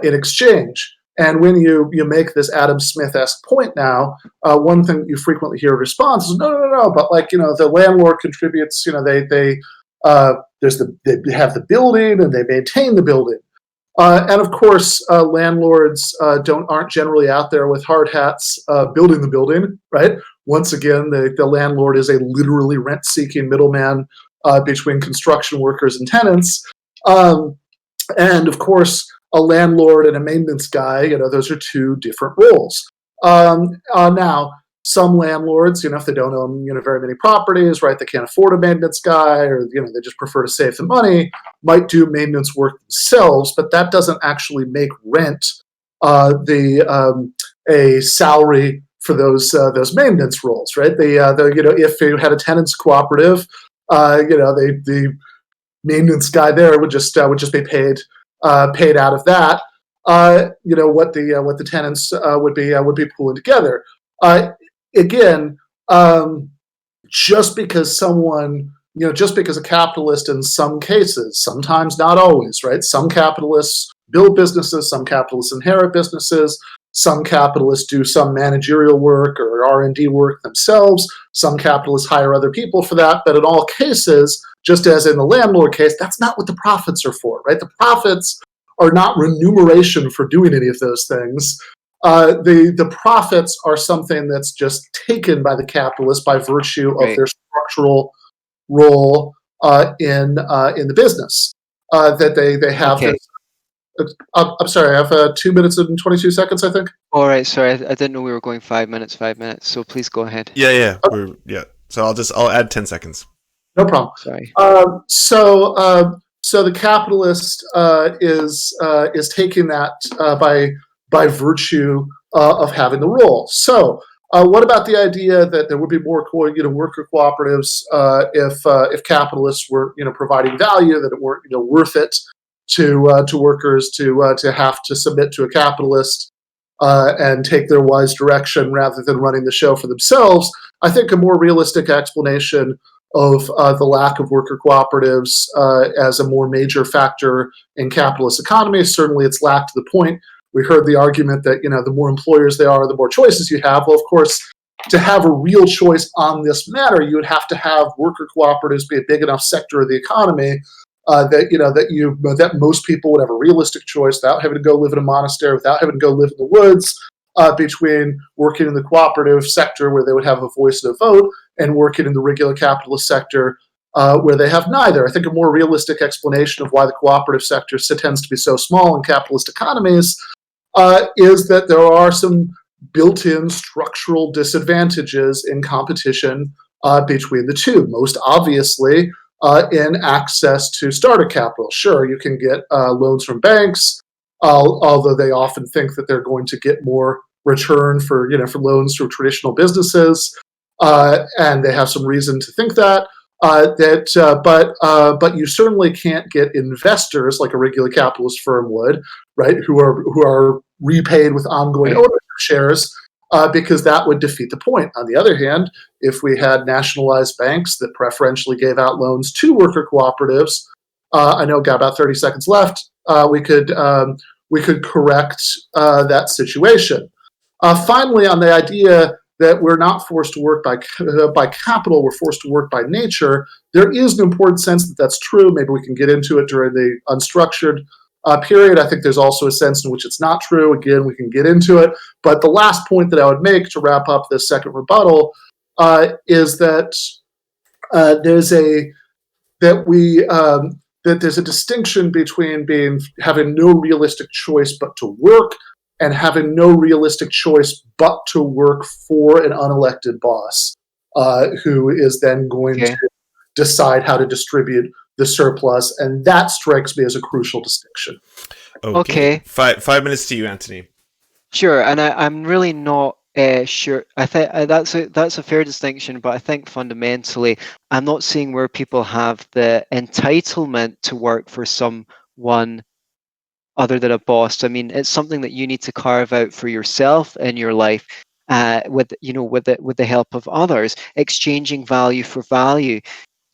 Speaker 2: in exchange. And when you make this Adam Smith-esque point now, one thing you frequently hear in response is no, but the landlord contributes. They have the building and they maintain the building. And of course, landlords aren't generally out there with hard hats building the building, right? Once again, the landlord is a literally rent-seeking middleman between construction workers and tenants. And of course, a landlord and a maintenance guy, those are two different roles. Now, some landlords, if they don't own, very many properties, right, they can't afford a maintenance guy, or, they just prefer to save the money, might do maintenance work themselves, but that doesn't actually make rent a salary for those maintenance roles, right? If you had a tenants cooperative, the maintenance guy there would just be paid out of that. What the tenants would be pulling together. Again, just because a capitalist in some cases, sometimes not always, right? Some capitalists build businesses, some capitalists inherit businesses, some capitalists do some managerial work or R&D work themselves, some capitalists hire other people for that, but in all cases, just as in the landlord case, that's not what the profits are for, right? The profits are not remuneration for doing any of those things. The profits are something that's just taken by the capitalist by virtue of their structural role in the business that they have.
Speaker 1: Okay.
Speaker 2: I'm sorry, I have 2 minutes and 22 seconds, I think.
Speaker 1: All right, sorry, I didn't know we were going 5 minutes. So please go ahead.
Speaker 3: Yeah. So I'll add 10 seconds.
Speaker 2: No problem.
Speaker 1: Sorry.
Speaker 2: So the capitalist is taking that by virtue of having the role. So what about the idea that there would be more worker cooperatives if capitalists were providing value, that it weren't worth it to workers to have to submit to a capitalist and take their wise direction rather than running the show for themselves? I think a more realistic explanation of the lack of worker cooperatives as a more major factor in capitalist economies. Certainly it's lacked to the point. We heard the argument that, the more employers there are, the more choices you have. Well, of course, to have a real choice on this matter, you would have to have worker cooperatives be a big enough sector of the economy that most people would have a realistic choice without having to go live in a monastery, without having to go live in the woods, between working in the cooperative sector where they would have a voice and a vote and working in the regular capitalist sector where they have neither. I think a more realistic explanation of why the cooperative sector tends to be so small in capitalist economies is that there are some built-in structural disadvantages in competition between the two. Most obviously, in access to starter capital. Sure, you can get loans from banks, although they often think that they're going to get more return for loans from traditional businesses, and they have some reason to think that. But you certainly can't get investors like a regular capitalist firm would, right? Who are repaid with ongoing ownership shares, because that would defeat the point. On the other hand, if we had nationalized banks that preferentially gave out loans to worker cooperatives, I know I've got about 30 seconds left. We could correct that situation. Finally, on the idea that we're not forced to work by capital, we're forced to work by nature, there is an important sense that that's true. Maybe we can get into it during the unstructured period. I think there's also a sense in which it's not true. Again, we can get into it. But the last point that I would make to wrap up this second rebuttal is that there's a distinction between having no realistic choice but to work and having no realistic choice but to work for an unelected boss who is then going to decide how to distribute the surplus, and that strikes me as a crucial distinction.
Speaker 3: Okay. 5 minutes to you, Antony.
Speaker 1: Sure, and I'm really not Sure. I think that's a fair distinction, but I think fundamentally, I'm not seeing where people have the entitlement to work for someone other than a boss. I mean, it's something that you need to carve out for yourself in your life, with with the help of others, exchanging value for value.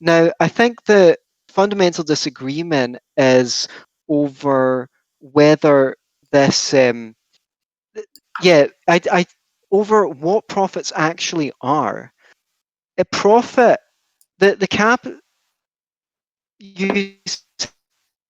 Speaker 1: Now, I think the fundamental disagreement is over whether this, yeah, over what profits actually are. A profit, the cap, you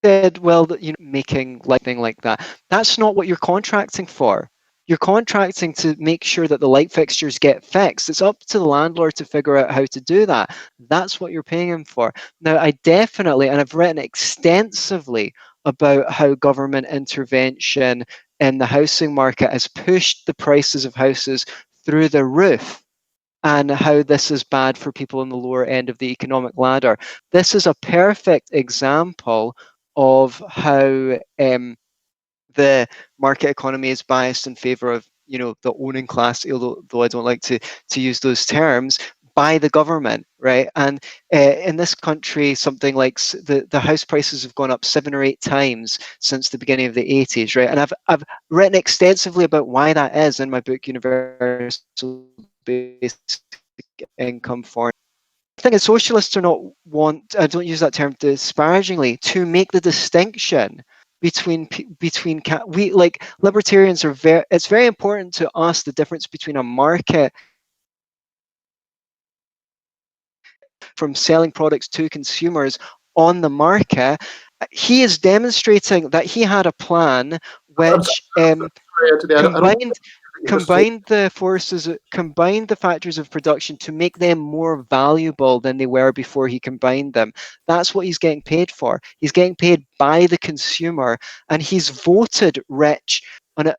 Speaker 1: said, well, that making lightning like that. That's not what you're contracting for. You're contracting to make sure that the light fixtures get fixed. It's up to the landlord to figure out how to do that. That's what you're paying him for. Now, I definitely, and I've written extensively about how government intervention in the housing market has pushed the prices of houses through the roof, and how this is bad for people in the lower end of the economic ladder. This is a perfect example of how the market economy is biased in favor of the owning class, although I don't like to use those terms, by the government, right? And in this country, something like the house prices have gone up 7 or 8 times since the beginning of the 80s, right? And I've written extensively about why that is in my book Universal Basic Income for. The thing is, socialists are not want. I don't use that term disparagingly, to make the distinction between we, like, libertarians are very. It's very important to us the difference between a market from selling products to consumers on the market. He is demonstrating that he had a plan which
Speaker 2: Sorry, Anthony, I don't
Speaker 1: combined combined the factors of production to make them more valuable than they were before he combined them. That's what he's getting paid for. He's getting paid by the consumer, and he's voted rich on a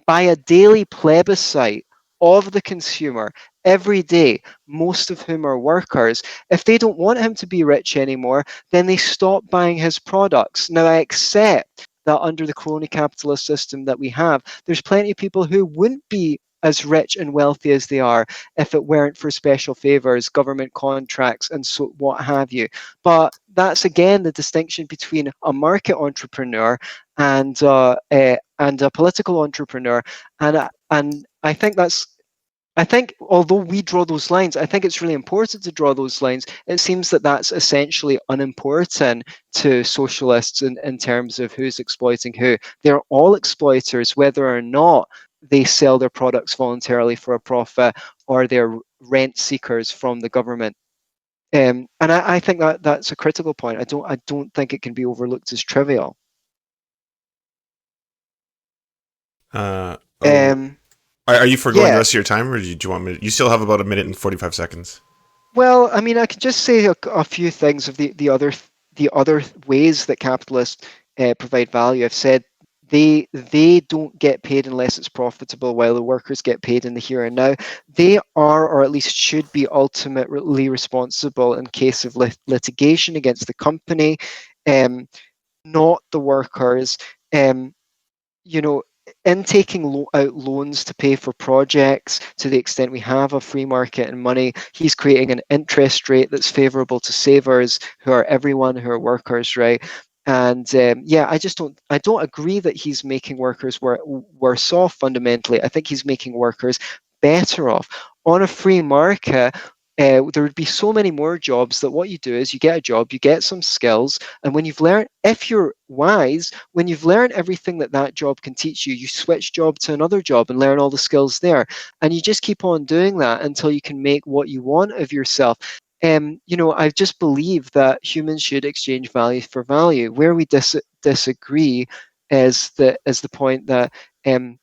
Speaker 1: by a daily plebiscite of the consumer every day, most of whom are workers. If they don't want him to be rich anymore, then they stop buying his products. Now, I accept that under the crony capitalist system that we have, there's plenty of people who wouldn't be as rich and wealthy as they are if it weren't for special favors, government contracts, and so what have you. But that's again the distinction between a market entrepreneur and a political entrepreneur, and I think although we draw those lines, I think it's really important to draw those lines. It seems that that's essentially unimportant to socialists in terms of who's exploiting who. They're all exploiters, whether or not they sell their products voluntarily for a profit or they're rent seekers from the government. And I think that that's a critical point. I don't think it can be overlooked as trivial.
Speaker 3: Oh,
Speaker 1: Um,
Speaker 3: are you foregoing the
Speaker 1: yeah,
Speaker 3: rest of your time, or do you want me? You still have about a minute and 45 seconds.
Speaker 1: well, I mean, I could just say a few things of the other ways that capitalists provide value. I've said they don't get paid unless it's profitable, while the workers get paid in the here and now. They are, or at least should be, ultimately responsible in case of litigation against the company, um, not the workers. Um, you know, in taking out loans to pay for projects, to the extent we have a free market and money, he's creating an interest rate that's favorable to savers, who are everyone, who are workers, right? And yeah, I don't agree that he's making workers worse off fundamentally. I think he's making workers better off. On a free market, there would be so many more jobs that what you do is you get a job, you get some skills, and when you've learned, if you're wise, when you've learned everything that that job can teach you, you switch job to another job and learn all the skills there. And you just keep on doing that until you can make what you want of yourself. I just believe that humans should exchange value for value. Where we disagree is the point that um,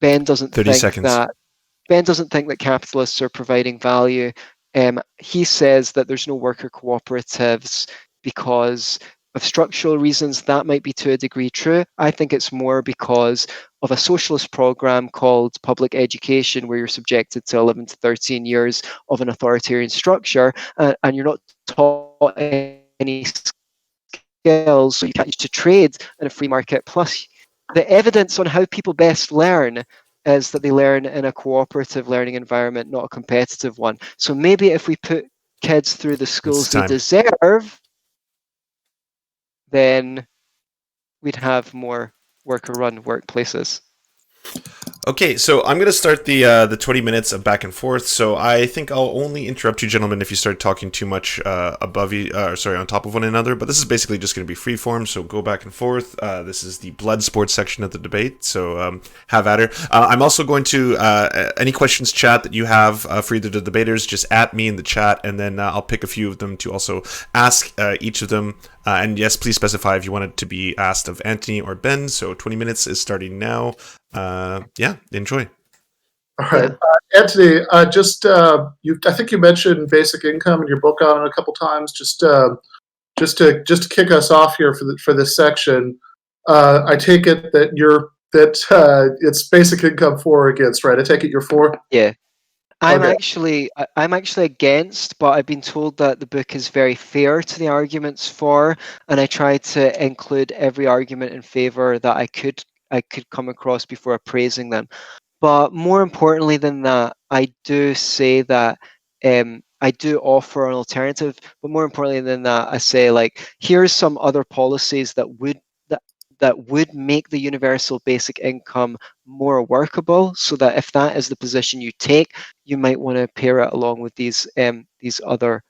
Speaker 1: Ben doesn't
Speaker 3: 30
Speaker 1: think
Speaker 3: seconds.
Speaker 1: that Ben doesn't think that capitalists are providing value. He says that there's no worker cooperatives because of structural reasons. That might be to a degree true. I think it's more because of a socialist program called public education, where you're subjected to 11 to 13 years of an authoritarian structure, and you're not taught any skills, so you can't use to trade in a free market. Plus, the evidence on how people best learn is that they learn in a cooperative learning environment, not a competitive one. So maybe if we put kids through the schools they deserve, then we'd have more worker-run workplaces.
Speaker 3: Okay, so I'm going to start the 20 minutes of back and forth. So I think I'll only interrupt you, gentlemen, if you start talking too much on top of one another. But this is basically just going to be free form. So go back and forth. This is the blood sports section of the debate. So have at her. I'm also going to any questions chat that you have for either the debaters, just at me in the chat, and then I'll pick a few of them to also ask each of them. And yes, please specify if you want it to be asked of Antony or Ben. So 20 minutes is starting now. Enjoy.
Speaker 2: All right, Antony. I think you mentioned basic income in your book on it a couple times. Just to kick us off here for this section. I take it that it's basic income for or against, right? I take it you're for.
Speaker 1: Yeah. I'm
Speaker 2: Okay.
Speaker 1: actually against, but I've been told that the book is very fair to the arguments for, and I tried to include every argument in favor that I could come across before praising them. But more importantly than that, I do say that I do offer an alternative. But more importantly than that, I say, like, here's some other policies that would make the universal basic income more workable, so that if that is the position you take, you might want to pair it along with these other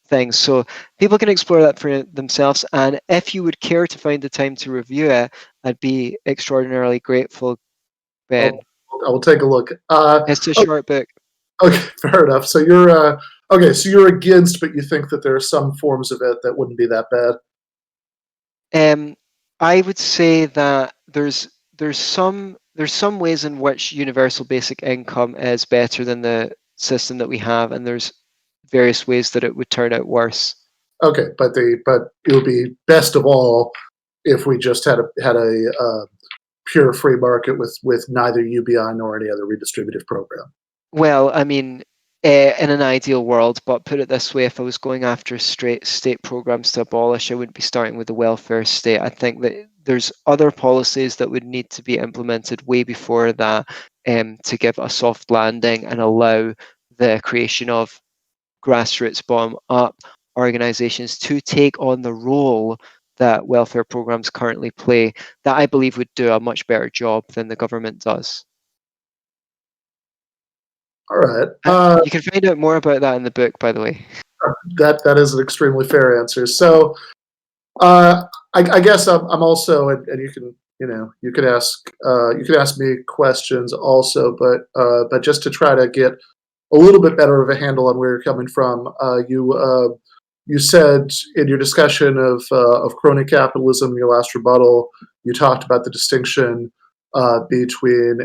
Speaker 1: things. So people can explore that for themselves. And if you would care to find the time to review it, I'd be extraordinarily grateful, Ben.
Speaker 2: I will take a look.
Speaker 1: It's a short book.
Speaker 2: Okay, fair enough. So you're so you're against, but you think that there are some forms of it that wouldn't be that bad.
Speaker 1: I would say that there's some ways in which universal basic income is better than the system that we have, and there's various ways that it would turn out worse.
Speaker 2: Okay, but it would be best of all if we just had a pure free market with neither UBI nor any other redistributive program.
Speaker 1: Well, I mean, in an ideal world, but put it this way, if I was going after straight state programs to abolish, I wouldn't be starting with the welfare state. I think that there's other policies that would need to be implemented way before that to give a soft landing and allow the creation of grassroots bottom-up organizations to take on the role that welfare programs currently play, that I believe would do a much better job than the government does.
Speaker 2: All right.
Speaker 1: You can find out more about that in the book, by the way.
Speaker 2: That is an extremely fair answer. So, I guess I'm also, and you can ask me questions also, but just to try to get a little bit better of a handle on where you're coming from, you said in your discussion of crony capitalism in your last rebuttal, you talked about the distinction between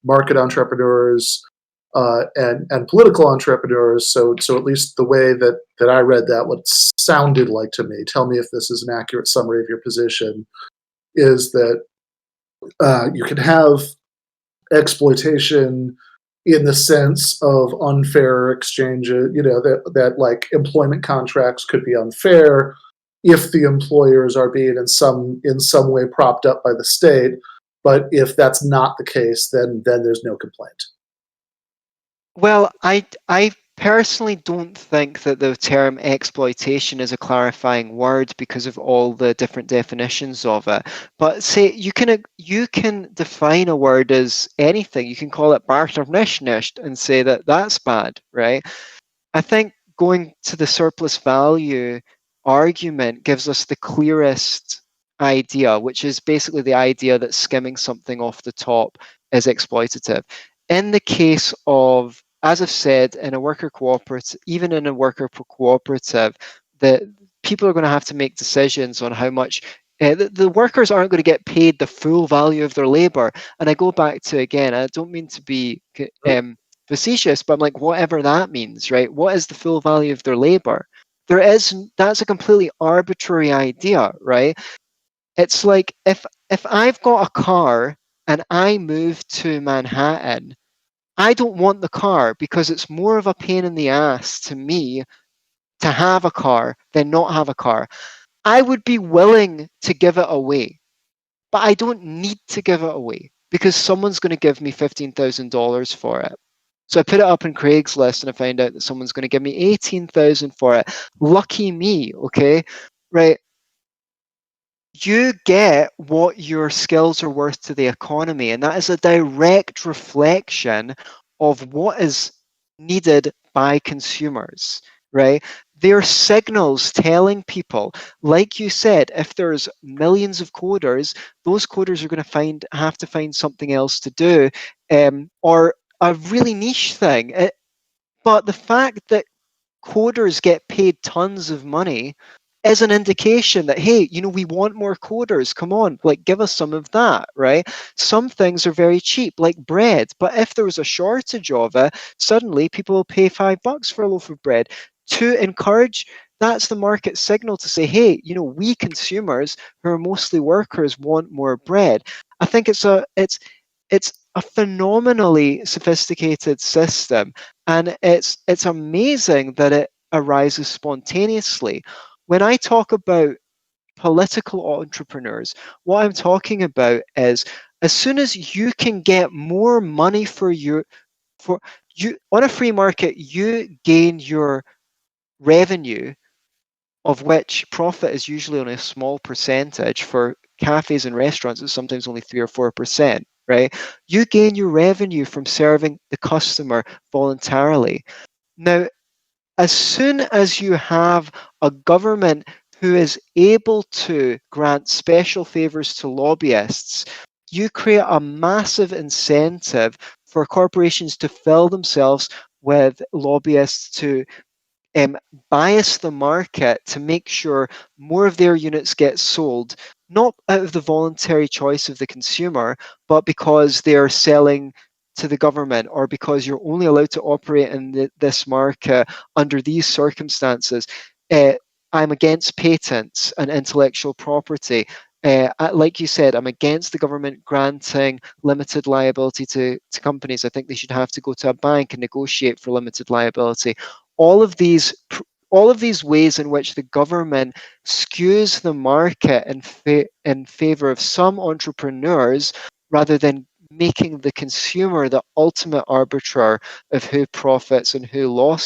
Speaker 2: market entrepreneurs and political entrepreneurs. So at least the way that I read that, what sounded like to me, tell me if this is an accurate summary of your position, is that you can have exploitation in the sense of unfair exchange, that like employment contracts could be unfair if the employers are being in some way propped up by the state. But if that's not the case, then there's no complaint.
Speaker 1: Well, I personally don't think that the term exploitation is a clarifying word because of all the different definitions of it. But say you can define a word as anything. You can call it barternischnicht and say that that's bad, right? I think going to the surplus value argument gives us the clearest idea, which is basically the idea that skimming something off the top is exploitative. In the case of, as I've said, in a worker cooperative, even in a worker cooperative, the people are going to have to make decisions on how much the workers aren't going to get paid the full value of their labor. And I go back to, again, I don't mean to be facetious, but I'm like, whatever that means, right? What is the full value of their labor? That's a completely arbitrary idea, right? It's like if I've got a car and I move to Manhattan, I don't want the car because it's more of a pain in the ass to me to have a car than not have a car. I would be willing to give it away, but I don't need to give it away because someone's going to give me $15,000 for it. So I put it up on Craigslist and I find out that someone's going to give me 18,000 for it. Lucky me, okay? Right? You get what your skills are worth to the economy, and that is a direct reflection of what is needed by consumers, right? They're signals telling people, like you said, if there's millions of coders, those coders are going to have to find something else to do, or a really niche thing. But the fact that coders get paid tons of money is an indication that, hey, we want more coders. Come on, like, give us some of that, right? Some things are very cheap, like bread, but if there was a shortage of it, suddenly people will pay $5 for a loaf of bread to encourage. That's the market signal to say, hey, we consumers who are mostly workers want more bread. I think it's a phenomenally sophisticated system, and it's amazing that it arises spontaneously. When I talk about political entrepreneurs, what I'm talking about is, as soon as you can get more money for you on a free market, you gain your revenue, of which profit is usually only a small percentage. For cafes and restaurants, it's sometimes only 3 or 4%, right? You gain your revenue from serving the customer voluntarily. Now, as soon as you have a government who is able to grant special favors to lobbyists, you create a massive incentive for corporations to fill themselves with lobbyists to bias the market to make sure more of their units get sold, not out of the voluntary choice of the consumer, but because they're selling to the government, or because you're only allowed to operate in this market under these circumstances. Uh, I'm against patents and intellectual property. Like you said, I'm against the government granting limited liability to companies. I think they should have to go to a bank and negotiate for limited liability. all of these all of these ways in which the government skews the market in favor of some entrepreneurs, rather than making the consumer the ultimate arbiter of who profits and who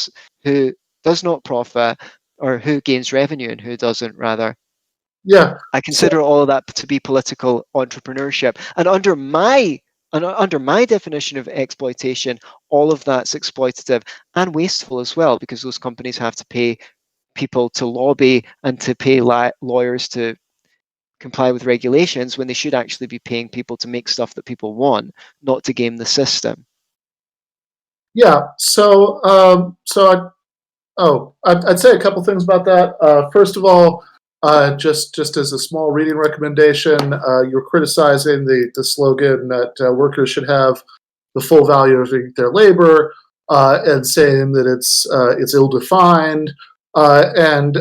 Speaker 1: does not profit, or who gains revenue and who doesn't, rather.
Speaker 2: Yeah.
Speaker 1: I
Speaker 2: So
Speaker 1: consider all of that to be political entrepreneurship. And under my definition of exploitation, all of that's exploitative and wasteful as well, because those companies have to pay people to lobby and to pay lawyers to comply with regulations, when they should actually be paying people to make stuff that people want, not to game the system.
Speaker 2: yeah. I'd say a couple things about that. First of all, just as a small reading recommendation, you're criticizing the slogan that workers should have the full value of their labor, and saying that it's ill-defined. And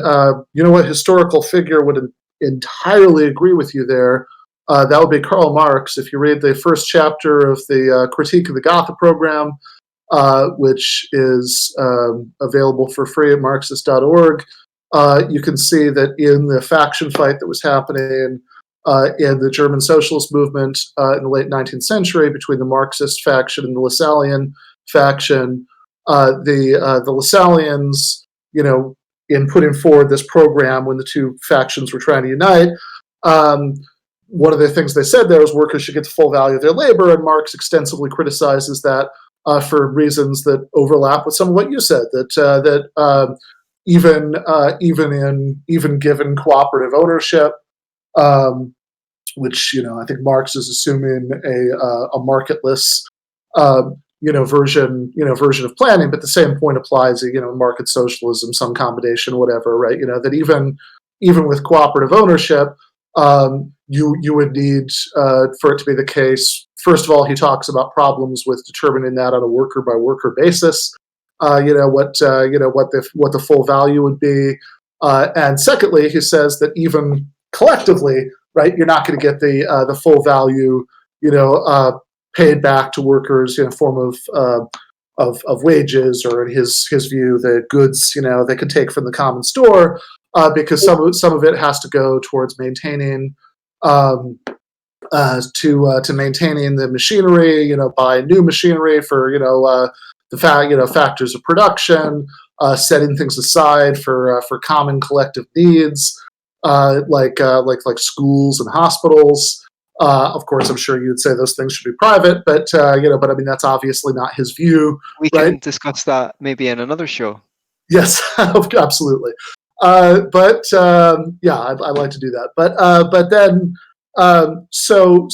Speaker 2: you know what historical figure would entirely agree with you there? That would be Karl Marx. If you read the first chapter of the Critique of the Gotha program, which is available for free at Marxist.org, you can see that in the faction fight that was happening in the German socialist movement in the late 19th century between the Marxist faction and the Lassallean faction, the Lassalleans, in putting forward this program when the two factions were trying to unite, one of the things they said there was workers should get the full value of their labor, and Marx extensively criticizes that for reasons that overlap with some of what you said. Even given cooperative ownership, which I think Marx is assuming a marketless version of planning, but the same point applies. Market socialism, some combination, whatever, right? That even with cooperative ownership, you would need for it to be the case. First of all, he talks about problems with determining that on a worker by worker basis. What the full value would be, and secondly, he says that even collectively, right, you're not going to get the full value, paid back to workers in a form of wages, or in his view, the goods they could take from the common store, because some of it has to go towards maintaining to maintaining the machinery, buy new machinery for the factors of production, setting things aside for common collective needs, like schools and hospitals. Of course, I'm sure you'd say those things should be private, but but I mean that's obviously not his view,
Speaker 1: We
Speaker 2: right?
Speaker 1: can discuss that maybe in another show.
Speaker 2: Yes, absolutely. Yeah, I'd like to do that. But then so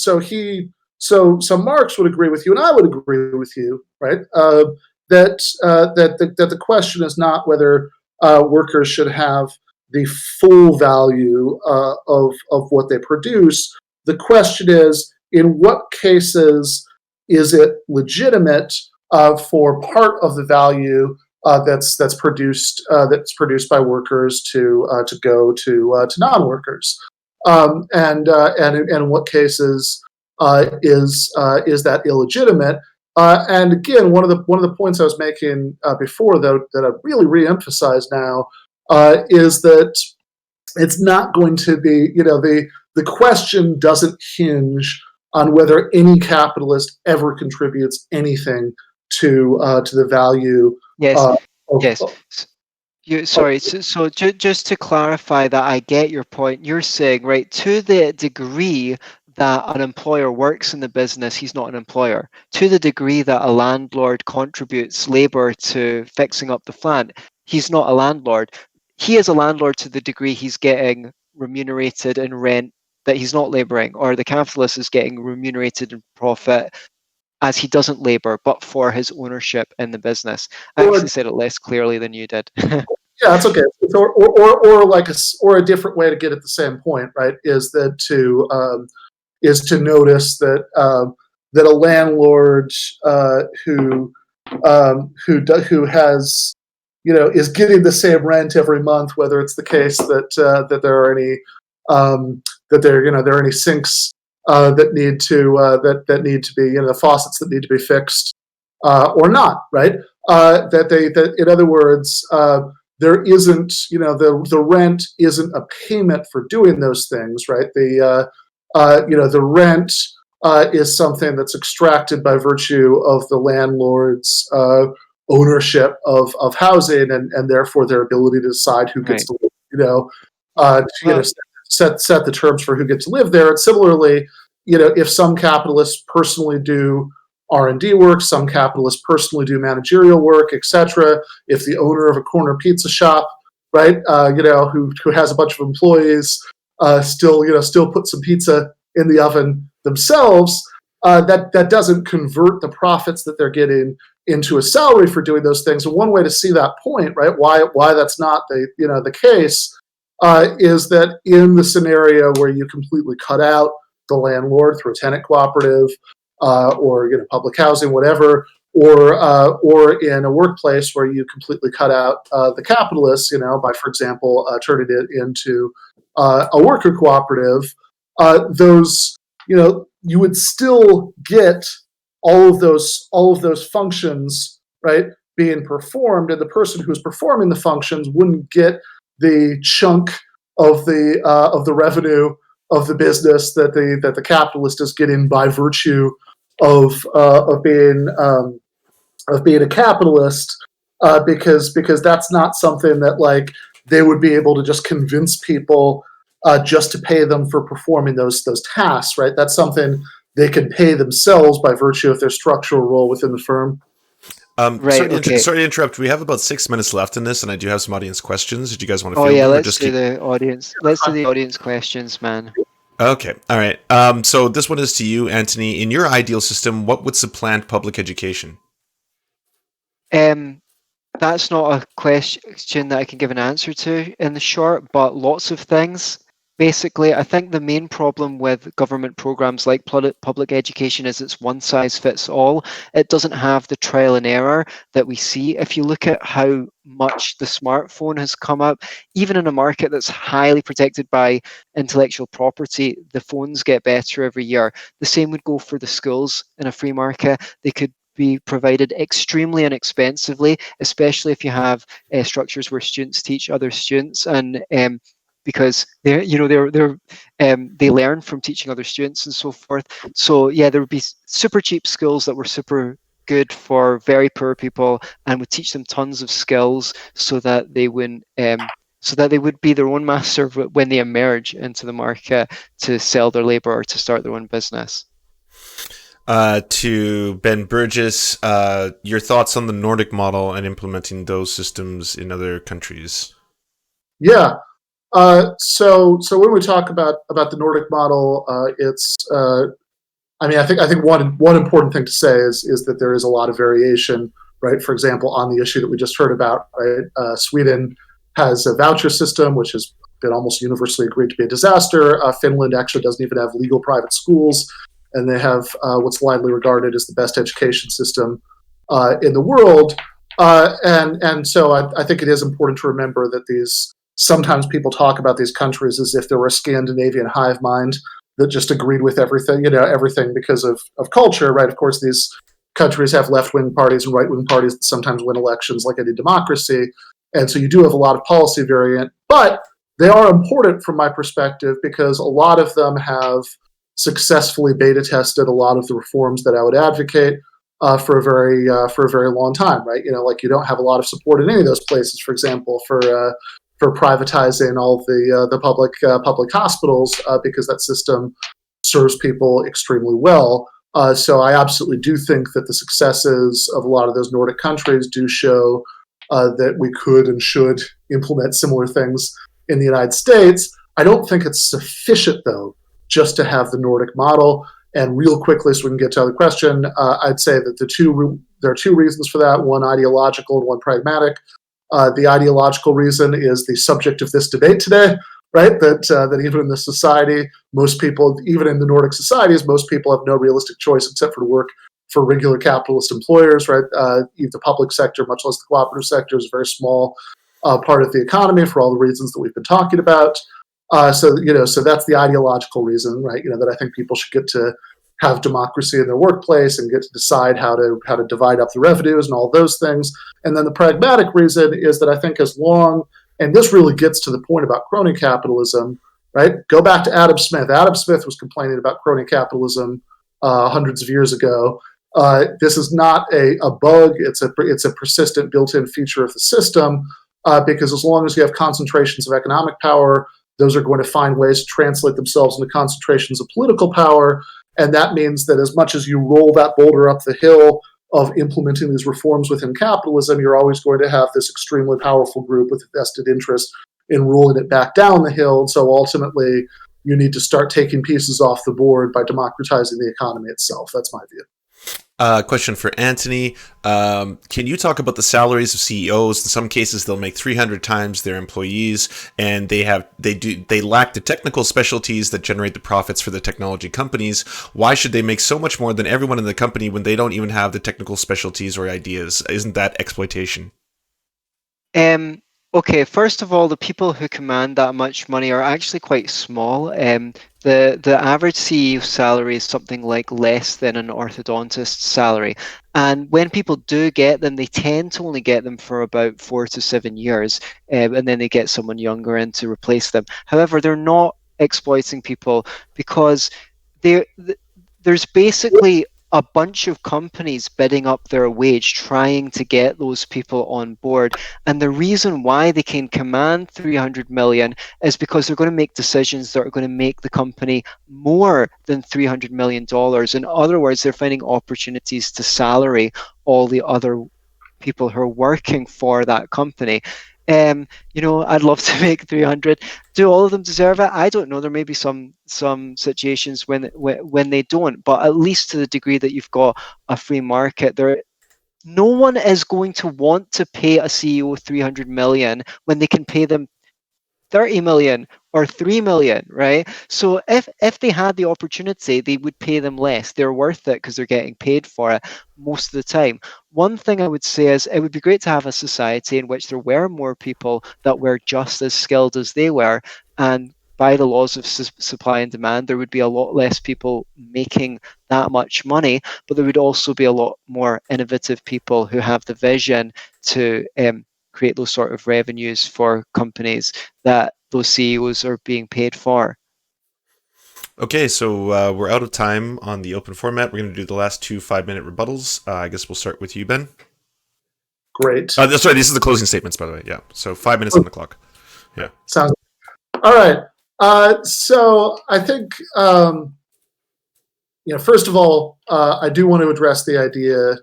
Speaker 2: Marx would agree with you, and I would agree with you, right? That the question is not whether workers should have the full value of what they produce. The question is, in what cases is it legitimate for part of the value that's produced by workers to go to non-workers, and in what cases is that illegitimate? And again, one of the points I was making before, though, that I really re-emphasize now, is that it's not going to be, the question doesn't hinge on whether any capitalist ever contributes anything to the value.
Speaker 1: Yes,
Speaker 2: Of,
Speaker 1: yes. Sorry, so just to clarify that I get your point, you're saying, right, to the degree that an employer works in the business, he's not an employer. To the degree that a landlord contributes labor to fixing up the plant, he's not a landlord. He is a landlord to the degree he's getting remunerated in rent that he's not laboring, or the capitalist is getting remunerated in profit as he doesn't labor, but for his ownership in the business. I
Speaker 2: or
Speaker 1: actually said it less clearly than you did.
Speaker 2: Yeah, that's okay. Or a different way to get at the same point, right? Is to notice that that a landlord who has is getting the same rent every month, whether it's the case that there are any there are any sinks that need to be, the faucets that need to be fixed or not, right? That in other words, there isn't, the rent isn't a payment for doing those things, right? The rent is something that's extracted by virtue of the landlord's ownership of housing, and therefore their ability to decide who gets
Speaker 1: Right.
Speaker 2: to live, set the terms for who gets to live there. And similarly, if some capitalists personally do R&D work, some capitalists personally do managerial work, etc. If the owner of a corner pizza shop, right, who has a bunch of employees, still put some pizza in the oven themselves, that doesn't convert the profits that they're getting into a salary for doing those things. And one way to see that point, right, why that's not the case, is that in the scenario where you completely cut out the landlord through a tenant cooperative, or public housing, whatever, or in a workplace where you completely cut out the capitalists, by, for example, turning it into a worker cooperative, those, you would still get all of those functions, right, being performed, and the person who's performing the functions wouldn't get the chunk of the revenue of the business that the capitalist is getting by virtue of being a capitalist, because that's not something that, like, they would be able to just convince people just to pay them for performing those tasks, right? That's something they can pay themselves by virtue of their structural role within the firm.
Speaker 1: Right. Okay.
Speaker 3: Sorry to interrupt. We have about 6 minutes left in this, and I do have some audience questions. Did you guys want to
Speaker 1: Oh
Speaker 3: field
Speaker 1: yeah,
Speaker 3: them, or
Speaker 1: let's
Speaker 3: just
Speaker 1: do
Speaker 3: keep?
Speaker 1: the audience. Let's do the audience questions, man.
Speaker 3: Okay. All right. So this one is to you, Antony. In your ideal system, what would supplant public education?
Speaker 1: That's not a question that I can give an answer to in the short, but lots of things. Basically, I think the main problem with government programs like public education is it's one size fits all. It doesn't have the trial and error that we see. If you look at how much the smartphone has come up, even in a market that's highly protected by intellectual property, the phones get better every year. The same would go for the schools in a free market. They could be provided extremely inexpensively, especially if you have structures where students teach other students, and because they learn from teaching other students and so forth. So yeah, there would be super cheap schools that were super good for very poor people and would teach them tons of skills so that they would be their own master when they emerge into the market to sell their labor or to start their own business.
Speaker 3: To Ben Burgis, your thoughts on the Nordic model and implementing those systems in other countries?
Speaker 2: Yeah. So when we talk about the Nordic model, it's I think one important thing to say is that there is a lot of variation, right? For example, on the issue that we just heard about, right? Sweden has a voucher system, which has been almost universally agreed to be a disaster. Finland actually doesn't even have legal private schools, and they have what's widely regarded as the best education system in the world. And so I think it is important to remember that sometimes people talk about these countries as if there were a Scandinavian hive mind that just agreed with everything, everything because of culture, right? Of course, these countries have left-wing parties and right-wing parties that sometimes win elections like any democracy. And so you do have a lot of policy variant, but they are important from my perspective because a lot of them have successfully beta tested a lot of the reforms that I would advocate for a very long time, right? Like you don't have a lot of support in any of those places, for example, for privatizing all of the public hospitals because that system serves people extremely well. So I absolutely do think that the successes of a lot of those Nordic countries do show that we could and should implement similar things in the United States. I don't think it's sufficient, though, just to have the Nordic model. And real quickly, so we can get to the other question, I'd say that there are two reasons for that, one ideological and one pragmatic. The ideological reason is the subject of this debate today, right? That even in the society, most people, even in the Nordic societies, most people have no realistic choice except for to work for regular capitalist employers, right? The public sector, much less the cooperative sector, is a very small part of the economy for all the reasons that we've been talking about. So that's the ideological reason, right? That I think people should get to have democracy in their workplace and get to decide how to divide up the revenues and all those things. And then the pragmatic reason is that I think as long, and this really gets to the point about crony capitalism, right? Go back to Adam Smith. Adam Smith was complaining about crony capitalism hundreds of years ago. This is not a bug. It's a persistent built-in feature of the system because as long as you have concentrations of economic power, those are going to find ways to translate themselves into concentrations of political power. And that means that as much as you roll that boulder up the hill of implementing these reforms within capitalism, you're always going to have this extremely powerful group with a vested interest in rolling it back down the hill. And so ultimately, you need to start taking pieces off the board by democratizing the economy itself. That's my view.
Speaker 3: Question for Antony. Can you talk about the salaries of CEOs? In some cases, they'll make 300 times their employees, and they lack the technical specialties that generate the profits for the technology companies. Why should they make so much more than everyone in the company when they don't even have the technical specialties or ideas? Isn't that exploitation?
Speaker 1: Okay, first of all, the people who command that much money are actually quite small. The average CEO salary is something like less than an orthodontist's salary. And when people do get them, they tend to only get them for about 4 to 7 years, and then they get someone younger in to replace them. However, they're not exploiting people because there's basically a bunch of companies bidding up their wage trying to get those people on board. And the reason why they can command 300 million is because they're going to make decisions that are going to make the company more than $300 million. In other words, they're finding opportunities to salary all the other people who are working for that company. I'd love to make 300. Do all of them deserve it? I don't know. There may be some situations when they don't, but at least to the degree that you've got a free market, no one is going to want to pay a CEO 300 million when they can pay them 30 million or 3 million, right? So if they had the opportunity, they would pay them less. They're worth it because they're getting paid for it most of the time. One thing I would say is it would be great to have a society in which there were more people that were just as skilled as they were, and by the laws of supply and demand, there would be a lot less people making that much money, but there would also be a lot more innovative people who have the vision to create those sort of revenues for companies that those CEOs are being paid for.
Speaker 3: Okay, so we're out of time on the open format. We're going to do the last 2 5-minute rebuttals. I guess we'll start with you, Ben.
Speaker 2: Great.
Speaker 3: Sorry, this is the closing statements, by the way. Yeah, so 5 minutes on the clock. Yeah.
Speaker 2: Sounds all right. So I think, first of all, I do want to address the idea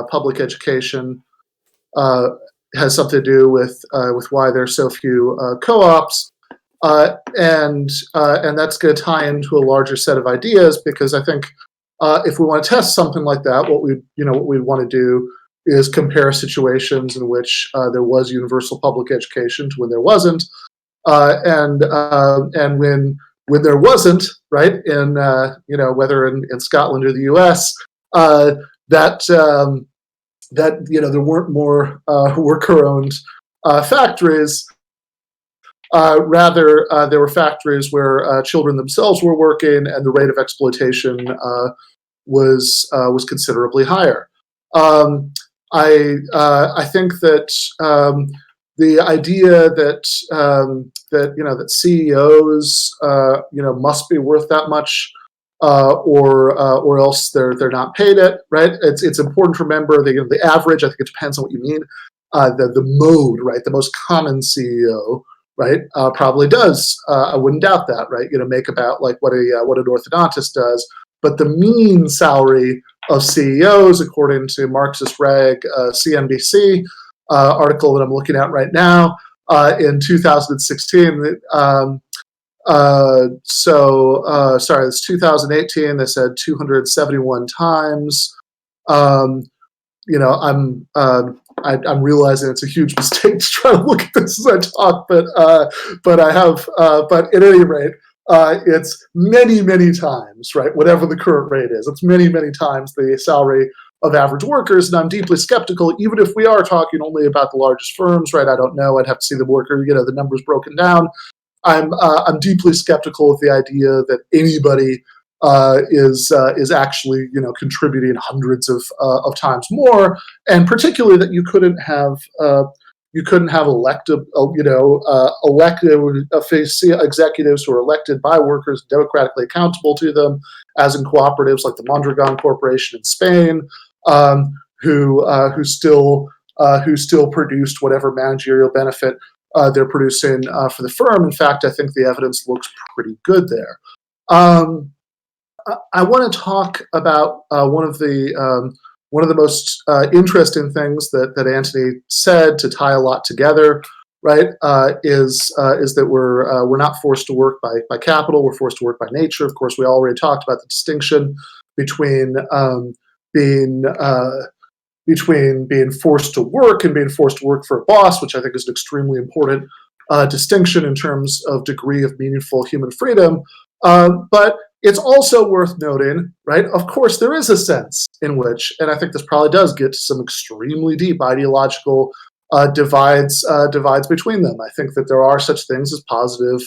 Speaker 2: public education has something to do with why there's so few co-ops, and that's going to tie into a larger set of ideas, because I think if we want to test something like that, what we want to do is compare situations in which there was universal public education to when there wasn't, and when there wasn't, right, in whether in Scotland or the U.S., that there weren't more worker-owned factories. Rather, there were factories where children themselves were working, and the rate of exploitation was considerably higher. I think that the idea that CEOs must be worth that much, or else they're not paid it, right? It's important to remember the average. I think it depends on what you mean. The mode, right? The most common CEO, right? Probably does. I wouldn't doubt that, right? Make about like what an orthodontist does. But the mean salary of CEOs, according to Marxist Rag CNBC article that I'm looking at right now, in 2016. Sorry, it's 2018. They said 271 times. I'm realizing it's a huge mistake to try to look at this as I talk, but I have. But at any rate, it's many, many times, right? Whatever the current rate is, it's many, many times the salary of average workers, and I'm deeply skeptical. Even if we are talking only about the largest firms, right? I don't know. I'd have to see the numbers broken down. I'm deeply skeptical of the idea that anybody is actually contributing hundreds of times more, and particularly that you couldn't have elected executives who are elected by workers, democratically accountable to them, as in cooperatives like the Mondragon Corporation in Spain, who still produced whatever managerial benefit they're producing for the firm. In fact, I think the evidence looks pretty good there. I want to talk about one of the most interesting things that Antony said to tie a lot together, right? Is that we're not forced to work by capital; we're forced to work by nature. Of course, we already talked about the distinction between being forced to work and being forced to work for a boss, which I think is an extremely important distinction in terms of degree of meaningful human freedom. But it's also worth noting, right? Of course, there is a sense in which, and I think this probably does get to some extremely deep ideological divides between them. I think that there are such things as positive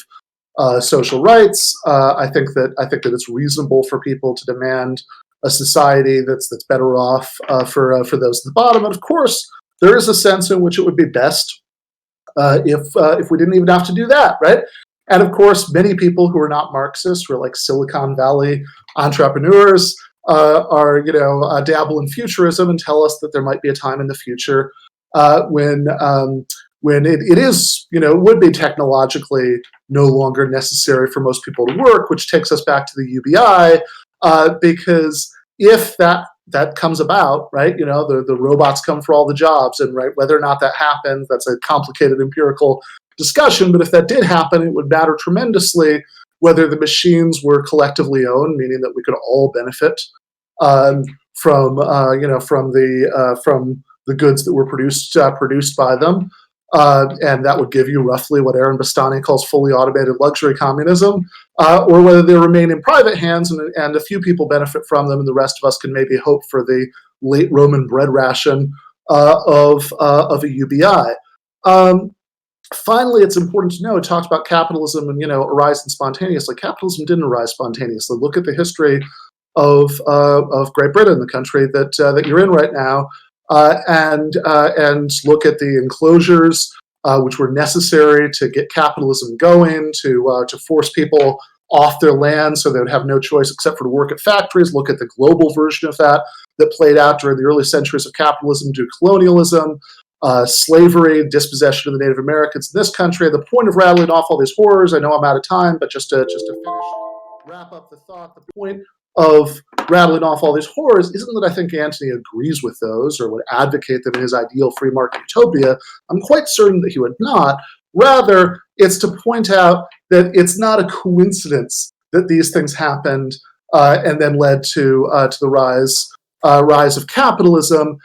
Speaker 2: social rights. I think that it's reasonable for people to demand a society that's better off for those at the bottom. And of course, there is a sense in which it would be best if we didn't even have to do that, right? And of course, many people who are not Marxists, who are like Silicon Valley entrepreneurs, are dabble in futurism and tell us that there might be a time in the future when it is would be technologically no longer necessary for most people to work, which takes us back to the UBI, because if that comes about, right, the robots come for all the jobs, and right, whether or not that happens, that's a complicated empirical discussion, but if that did happen, it would matter tremendously whether the machines were collectively owned, meaning that we could all benefit from the goods that were produced by them, and that would give you roughly what Aaron Bastani calls fully automated luxury communism, or whether they remain in private hands and a few people benefit from them, and the rest of us can maybe hope for the late Roman bread ration of a UBI. Finally, it's important to know, it talks about capitalism and, arising spontaneously. Capitalism didn't arise spontaneously. Look at the history of Great Britain, the country that you're in right now, and look at the enclosures which were necessary to get capitalism going, to force people off their land so they would have no choice except for to work at factories. Look at the global version of that played out during the early centuries of capitalism due to colonialism, slavery, dispossession of the Native Americans in this country. The point of rattling off all these horrors, I know I'm out of time, but just to finish, wrap up the thought, the point of rattling off all these horrors isn't that I think Antony agrees with those or would advocate them in his ideal free market utopia. I'm quite certain that he would not. Rather, it's to point out that it's not a coincidence that these things happened and then led to the rise of capitalism,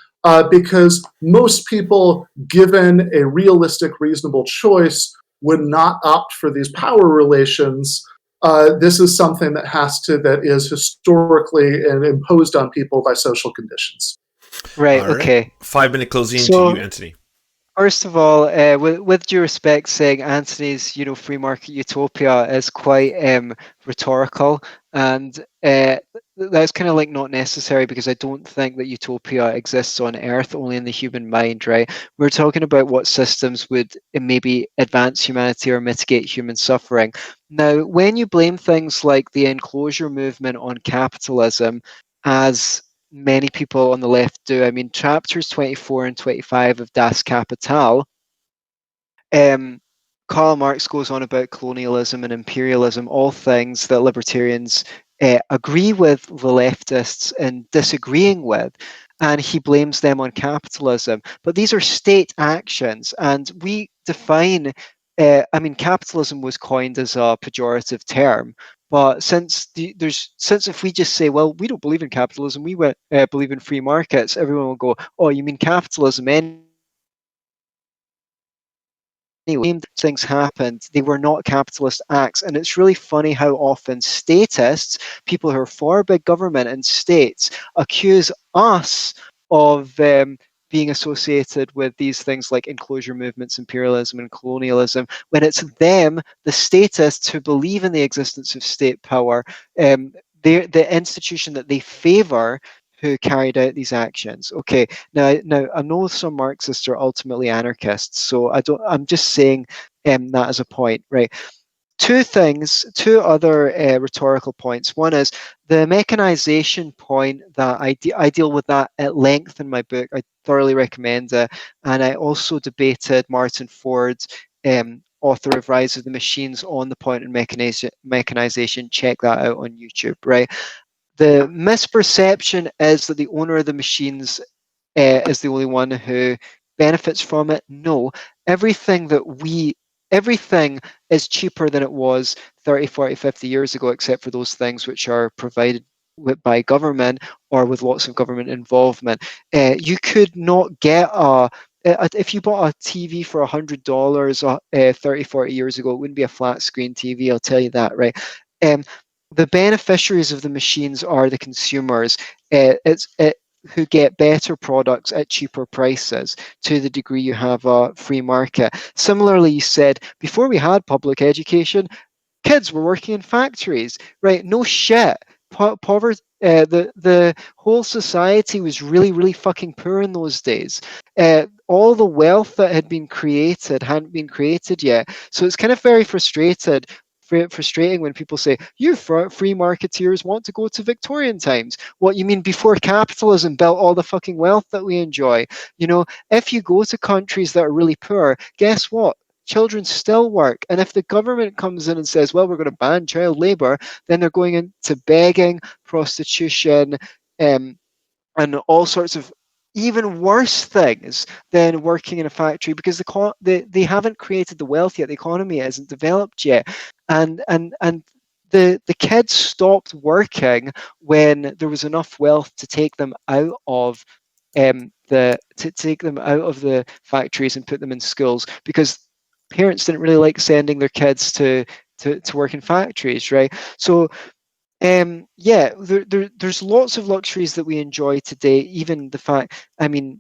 Speaker 2: because most people, given a realistic, reasonable choice, would not opt for these power relations. This is something that is historically and imposed on people by social conditions.
Speaker 1: Right.
Speaker 3: All right.
Speaker 1: Okay.
Speaker 3: 5-minute closing
Speaker 1: So-
Speaker 3: to you, Antony.
Speaker 1: First of all, with due respect, saying Antony's free market utopia is quite rhetorical, and that's kind of like not necessary, because I don't think that utopia exists on Earth, only in the human mind, right? We're talking about what systems would maybe advance humanity or mitigate human suffering. Now, when you blame things like the enclosure movement on capitalism, as many people on the left do. I mean, chapters 24 and 25 of Das Kapital, Karl Marx goes on about colonialism and imperialism, all things that libertarians agree with the leftists in disagreeing with, and he blames them on capitalism. But these are state actions, and we define, capitalism was coined as a pejorative term, but since if we just say, well, we don't believe in capitalism, we believe in free markets, everyone will go, oh, you mean capitalism anyway? Things happened, they were not capitalist acts. And it's really funny how often statists, people who are for big government and states, accuse us of being associated with these things like enclosure movements, imperialism, and colonialism, when it's them, the statists, who believe in the existence of state power, the institution that they favor, who carried out these actions. Okay, now I know some Marxists are ultimately anarchists, so I'm just saying that as a point, right? Two other rhetorical points. One is the mechanization point that I deal with that at length in my book. I thoroughly recommend it. And I also debated Martin Ford's author of Rise of the Machines on the point of mechanization. Check that out on YouTube, right? The misperception is that the owner of the machines is the only one who benefits from it. No, everything is cheaper than it was 30, 40, 50 years ago, except for those things which are provided by government or with lots of government involvement. You could not get if you bought a TV for $100 30, 40 years ago, it wouldn't be a flat screen TV, I'll tell you that, right? The beneficiaries of the machines are the consumers. Who get better products at cheaper prices to the degree you have a free market. Similarly, you said before we had public education, kids were working in factories, right? No shit. Poverty, the whole society was really, really fucking poor in those days. All the wealth that had been created hadn't been created yet. So it's kind of very frustrating when people say, you free marketeers want to go to Victorian times. What, you mean before capitalism built all the fucking wealth that we enjoy? If you go to countries that are really poor, guess what? Children still work. And if the government comes in and says, well, we're going to ban child labor, then they're going into begging, prostitution, and all sorts of even worse things than working in a factory, because they haven't created the wealth yet. The economy isn't developed yet. And the kids stopped working when there was enough wealth to take them out of the factories and put them in schools, because parents didn't really like sending their kids to work in factories, right? So there's lots of luxuries that we enjoy today. Even the fact, the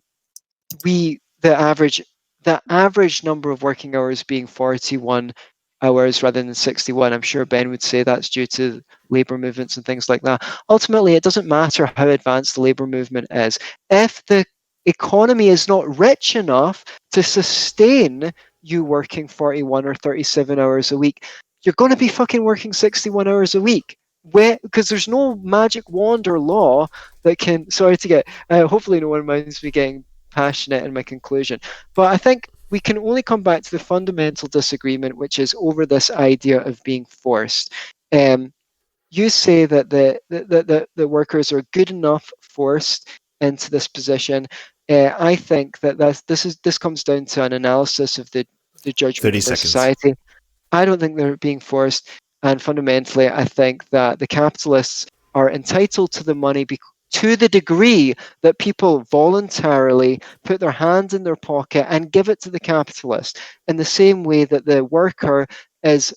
Speaker 1: average number of working hours being 41 hours rather than 61. I'm sure Ben would say that's due to labor movements and things like that. Ultimately, it doesn't matter how advanced the labor movement is. If the economy is not rich enough to sustain you working 41 or 37 hours a week. You're going to be fucking working 61 hours a week. Because there's no magic wand or law that can. Sorry to get. Hopefully, no one minds me getting passionate in my conclusion. But I think we can only come back to the fundamental disagreement, which is over this idea of being forced. You say that the workers are good enough forced into this position. I think that this comes down to an analysis of the judgment
Speaker 3: 30
Speaker 1: of their
Speaker 3: seconds.
Speaker 1: society. I don't think they're being forced, and fundamentally, I think that the capitalists are entitled to the money to the degree that people voluntarily put their hand in their pocket and give it to the capitalist, in the same way that the worker is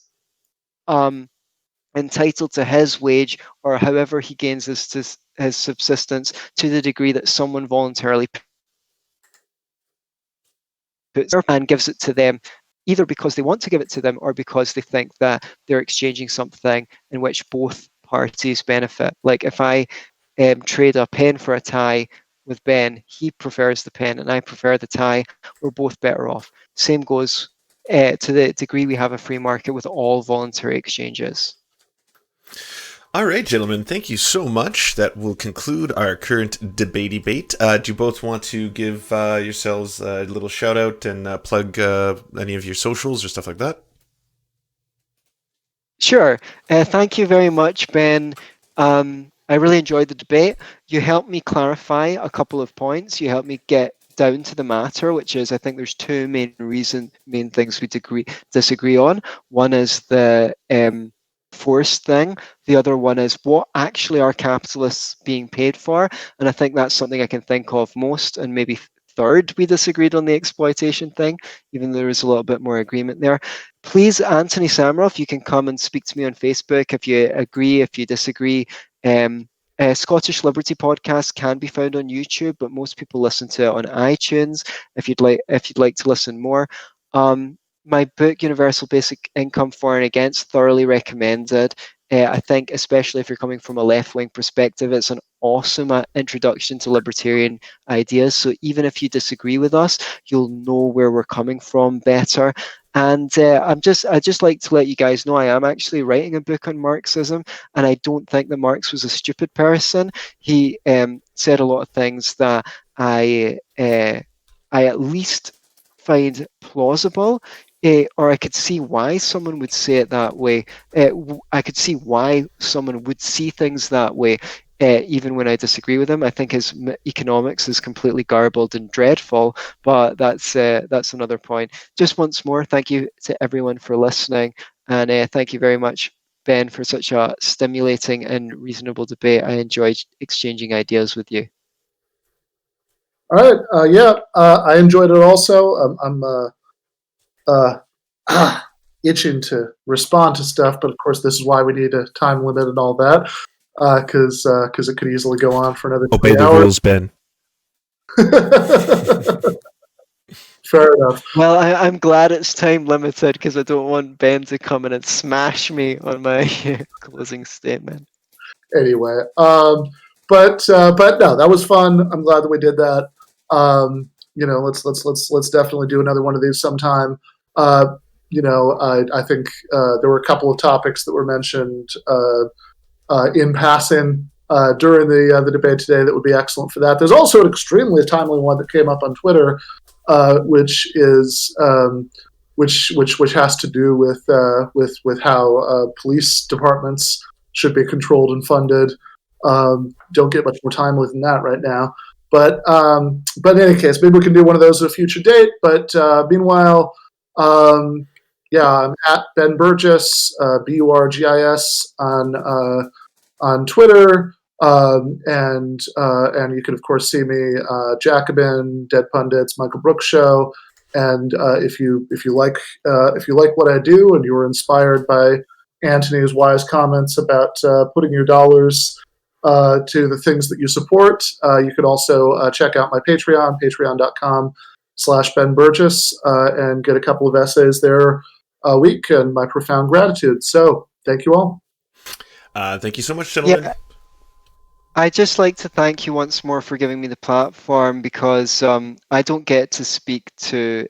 Speaker 1: entitled to his wage or however he gains his subsistence to the degree that someone voluntarily puts and gives it to them, either because they want to give it to them or because they think that they're exchanging something in which both parties benefit. Like if I trade a pen for a tie with Ben, he prefers the pen and I prefer the tie, we're both better off. Same goes to the degree we have a free market with all voluntary exchanges.
Speaker 3: All right, gentlemen, thank you so much. That will conclude our current debate. Do you both want to give yourselves a little shout out and plug any of your socials or stuff like that?
Speaker 1: Sure. Thank you very much, Ben. I really enjoyed the debate. You helped me clarify a couple of points. You helped me get down to the matter, which is I think there's two main things we disagree on. One is the forced thing. The other one is what actually are capitalists being paid for? And I think that's something I can think of most. And maybe third, we disagreed on the exploitation thing, even though there was a little bit more agreement there. Please, Antony Sammeroff, you can come and speak to me on Facebook if you agree, if you disagree. Scottish Liberty podcast can be found on YouTube, but most people listen to it on iTunes. If you'd like to listen more, my book Universal Basic Income for and Against, thoroughly recommended. I think especially if you're coming from a left-wing perspective, it's an awesome introduction to libertarian ideas. So even if you disagree with us, you'll know where we're coming from better. And I just like to let you guys know I am actually writing a book on Marxism, and I don't think that Marx was a stupid person. He said a lot of things that I at least find plausible, or I could see why someone would say it that way. I could see why someone would see things that way, even when I disagree with him. I think his economics is completely garbled and dreadful, but that's another point. Just once more, thank you to everyone for listening, and thank you very much, Ben, for such a stimulating and reasonable debate. I enjoyed exchanging ideas with you.
Speaker 2: All right. I enjoyed it also. I'm itching to respond to stuff, but of course, this is why we need a time limit and all that, because it could easily go on for another
Speaker 3: Obey
Speaker 2: 3
Speaker 3: the
Speaker 2: hours.
Speaker 3: rules, Ben.
Speaker 2: Fair enough.
Speaker 1: Well, I'm glad it's time limited because I don't want Ben to come in and smash me on my closing statement.
Speaker 2: Anyway, but no, that was fun. I'm glad that we did that. Let's definitely do another one of these sometime. I think there were a couple of topics that were mentioned in passing during the debate today that would be excellent for that. There's also an extremely timely one that came up on Twitter, which has to do with how police departments should be controlled and funded. Don't get much more timely than that right now. But in any case, maybe we can do one of those at a future date. But meanwhile, I'm at Ben Burgis, Burgis on Twitter, and you can of course see me, Jacobin, Dead Pundits, Michael Brooks Show, and if you like what I do and you were inspired by Antony's wise comments about putting your dollars to the things that you support, you could also check out my Patreon, patreon.com/Ben Burgis, and get a couple of essays there a week, and my profound gratitude. So thank you all.
Speaker 3: Thank you so much, gentlemen.
Speaker 1: Yeah, I'd just like to thank you once more for giving me the platform, because I don't get to speak to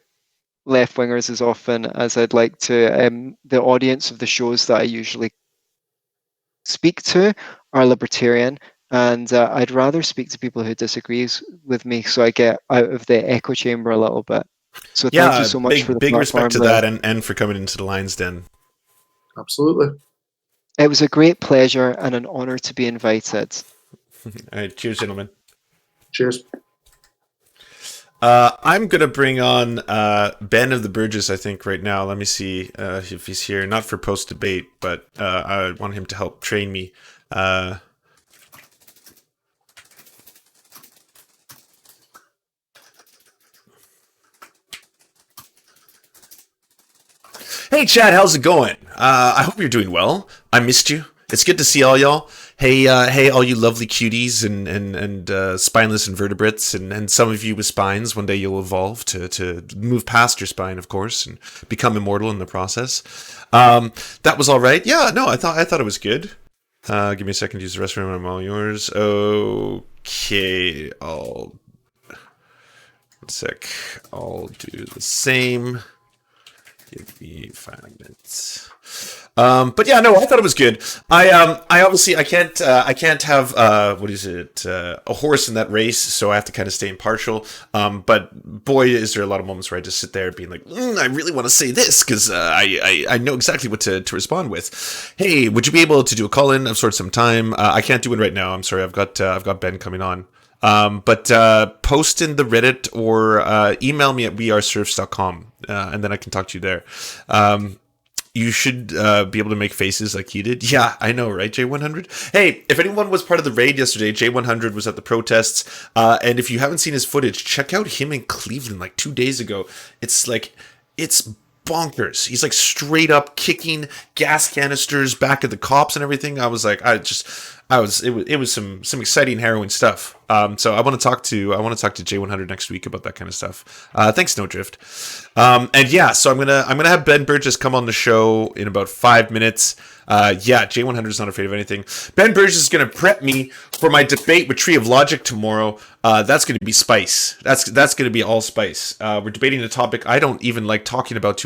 Speaker 1: left-wingers as often as I'd like to. The audience of the shows that I usually speak to are libertarian, and I'd rather speak to people who disagree with me, so I get out of the echo chamber a little bit. So thank you
Speaker 3: Yeah,
Speaker 1: so much for the
Speaker 3: big respect
Speaker 1: platform,
Speaker 3: to
Speaker 1: Leo.
Speaker 3: that, and for coming into the Lion's Den.
Speaker 2: Absolutely.
Speaker 1: It was a great pleasure and an honor to be invited.
Speaker 3: All right, cheers, gentlemen.
Speaker 2: Cheers.
Speaker 3: I'm gonna bring on Ben of the Burgis, I think, right now. Let me see if he's here. Not for post debate, but I want him to help train me. Hey, Chad, how's it going? I hope you're doing well. I missed you. It's good to see all y'all. Hey, all you lovely cuties and spineless invertebrates, and some of you with spines. One day you'll evolve to move past your spine, of course, and become immortal in the process. That was all right. Yeah, no, I thought it was good. Give me a second to use the restroom. I'm all yours. Okay, one sec. I'll do the same. Give me 5 minutes. But yeah, no, I thought it was good. I obviously I can't have a horse in that race, so I have to kind of stay impartial. But boy, is there a lot of moments where I just sit there being like, I really want to say this because I know exactly what to respond with. Hey, would you be able to do a call in of sorts sometime? I can't do it right now. I'm sorry. I've got Ben coming on. But post in the Reddit or email me at weareserfs.com, and then I can talk to you there. You should be able to make faces like he did. Yeah, I know, right, J100? Hey, if anyone was part of the raid yesterday, J100 was at the protests. And if you haven't seen his footage, check out him in Cleveland like 2 days ago. It's bonkers. He's like straight up kicking gas canisters back at the cops and everything. I was like, it was some exciting, harrowing stuff. So I want to talk to J100 next week about that kind of stuff. Thanks, Snowdrift. And yeah, so I'm gonna have Ben Burgess come on the show in about 5 minutes. Yeah, J100 is not afraid of anything. Ben Burgess is gonna prep me for my debate with Tree of Logic tomorrow. That's gonna be spice. That's gonna be all spice. We're debating a topic I don't even like talking about too much.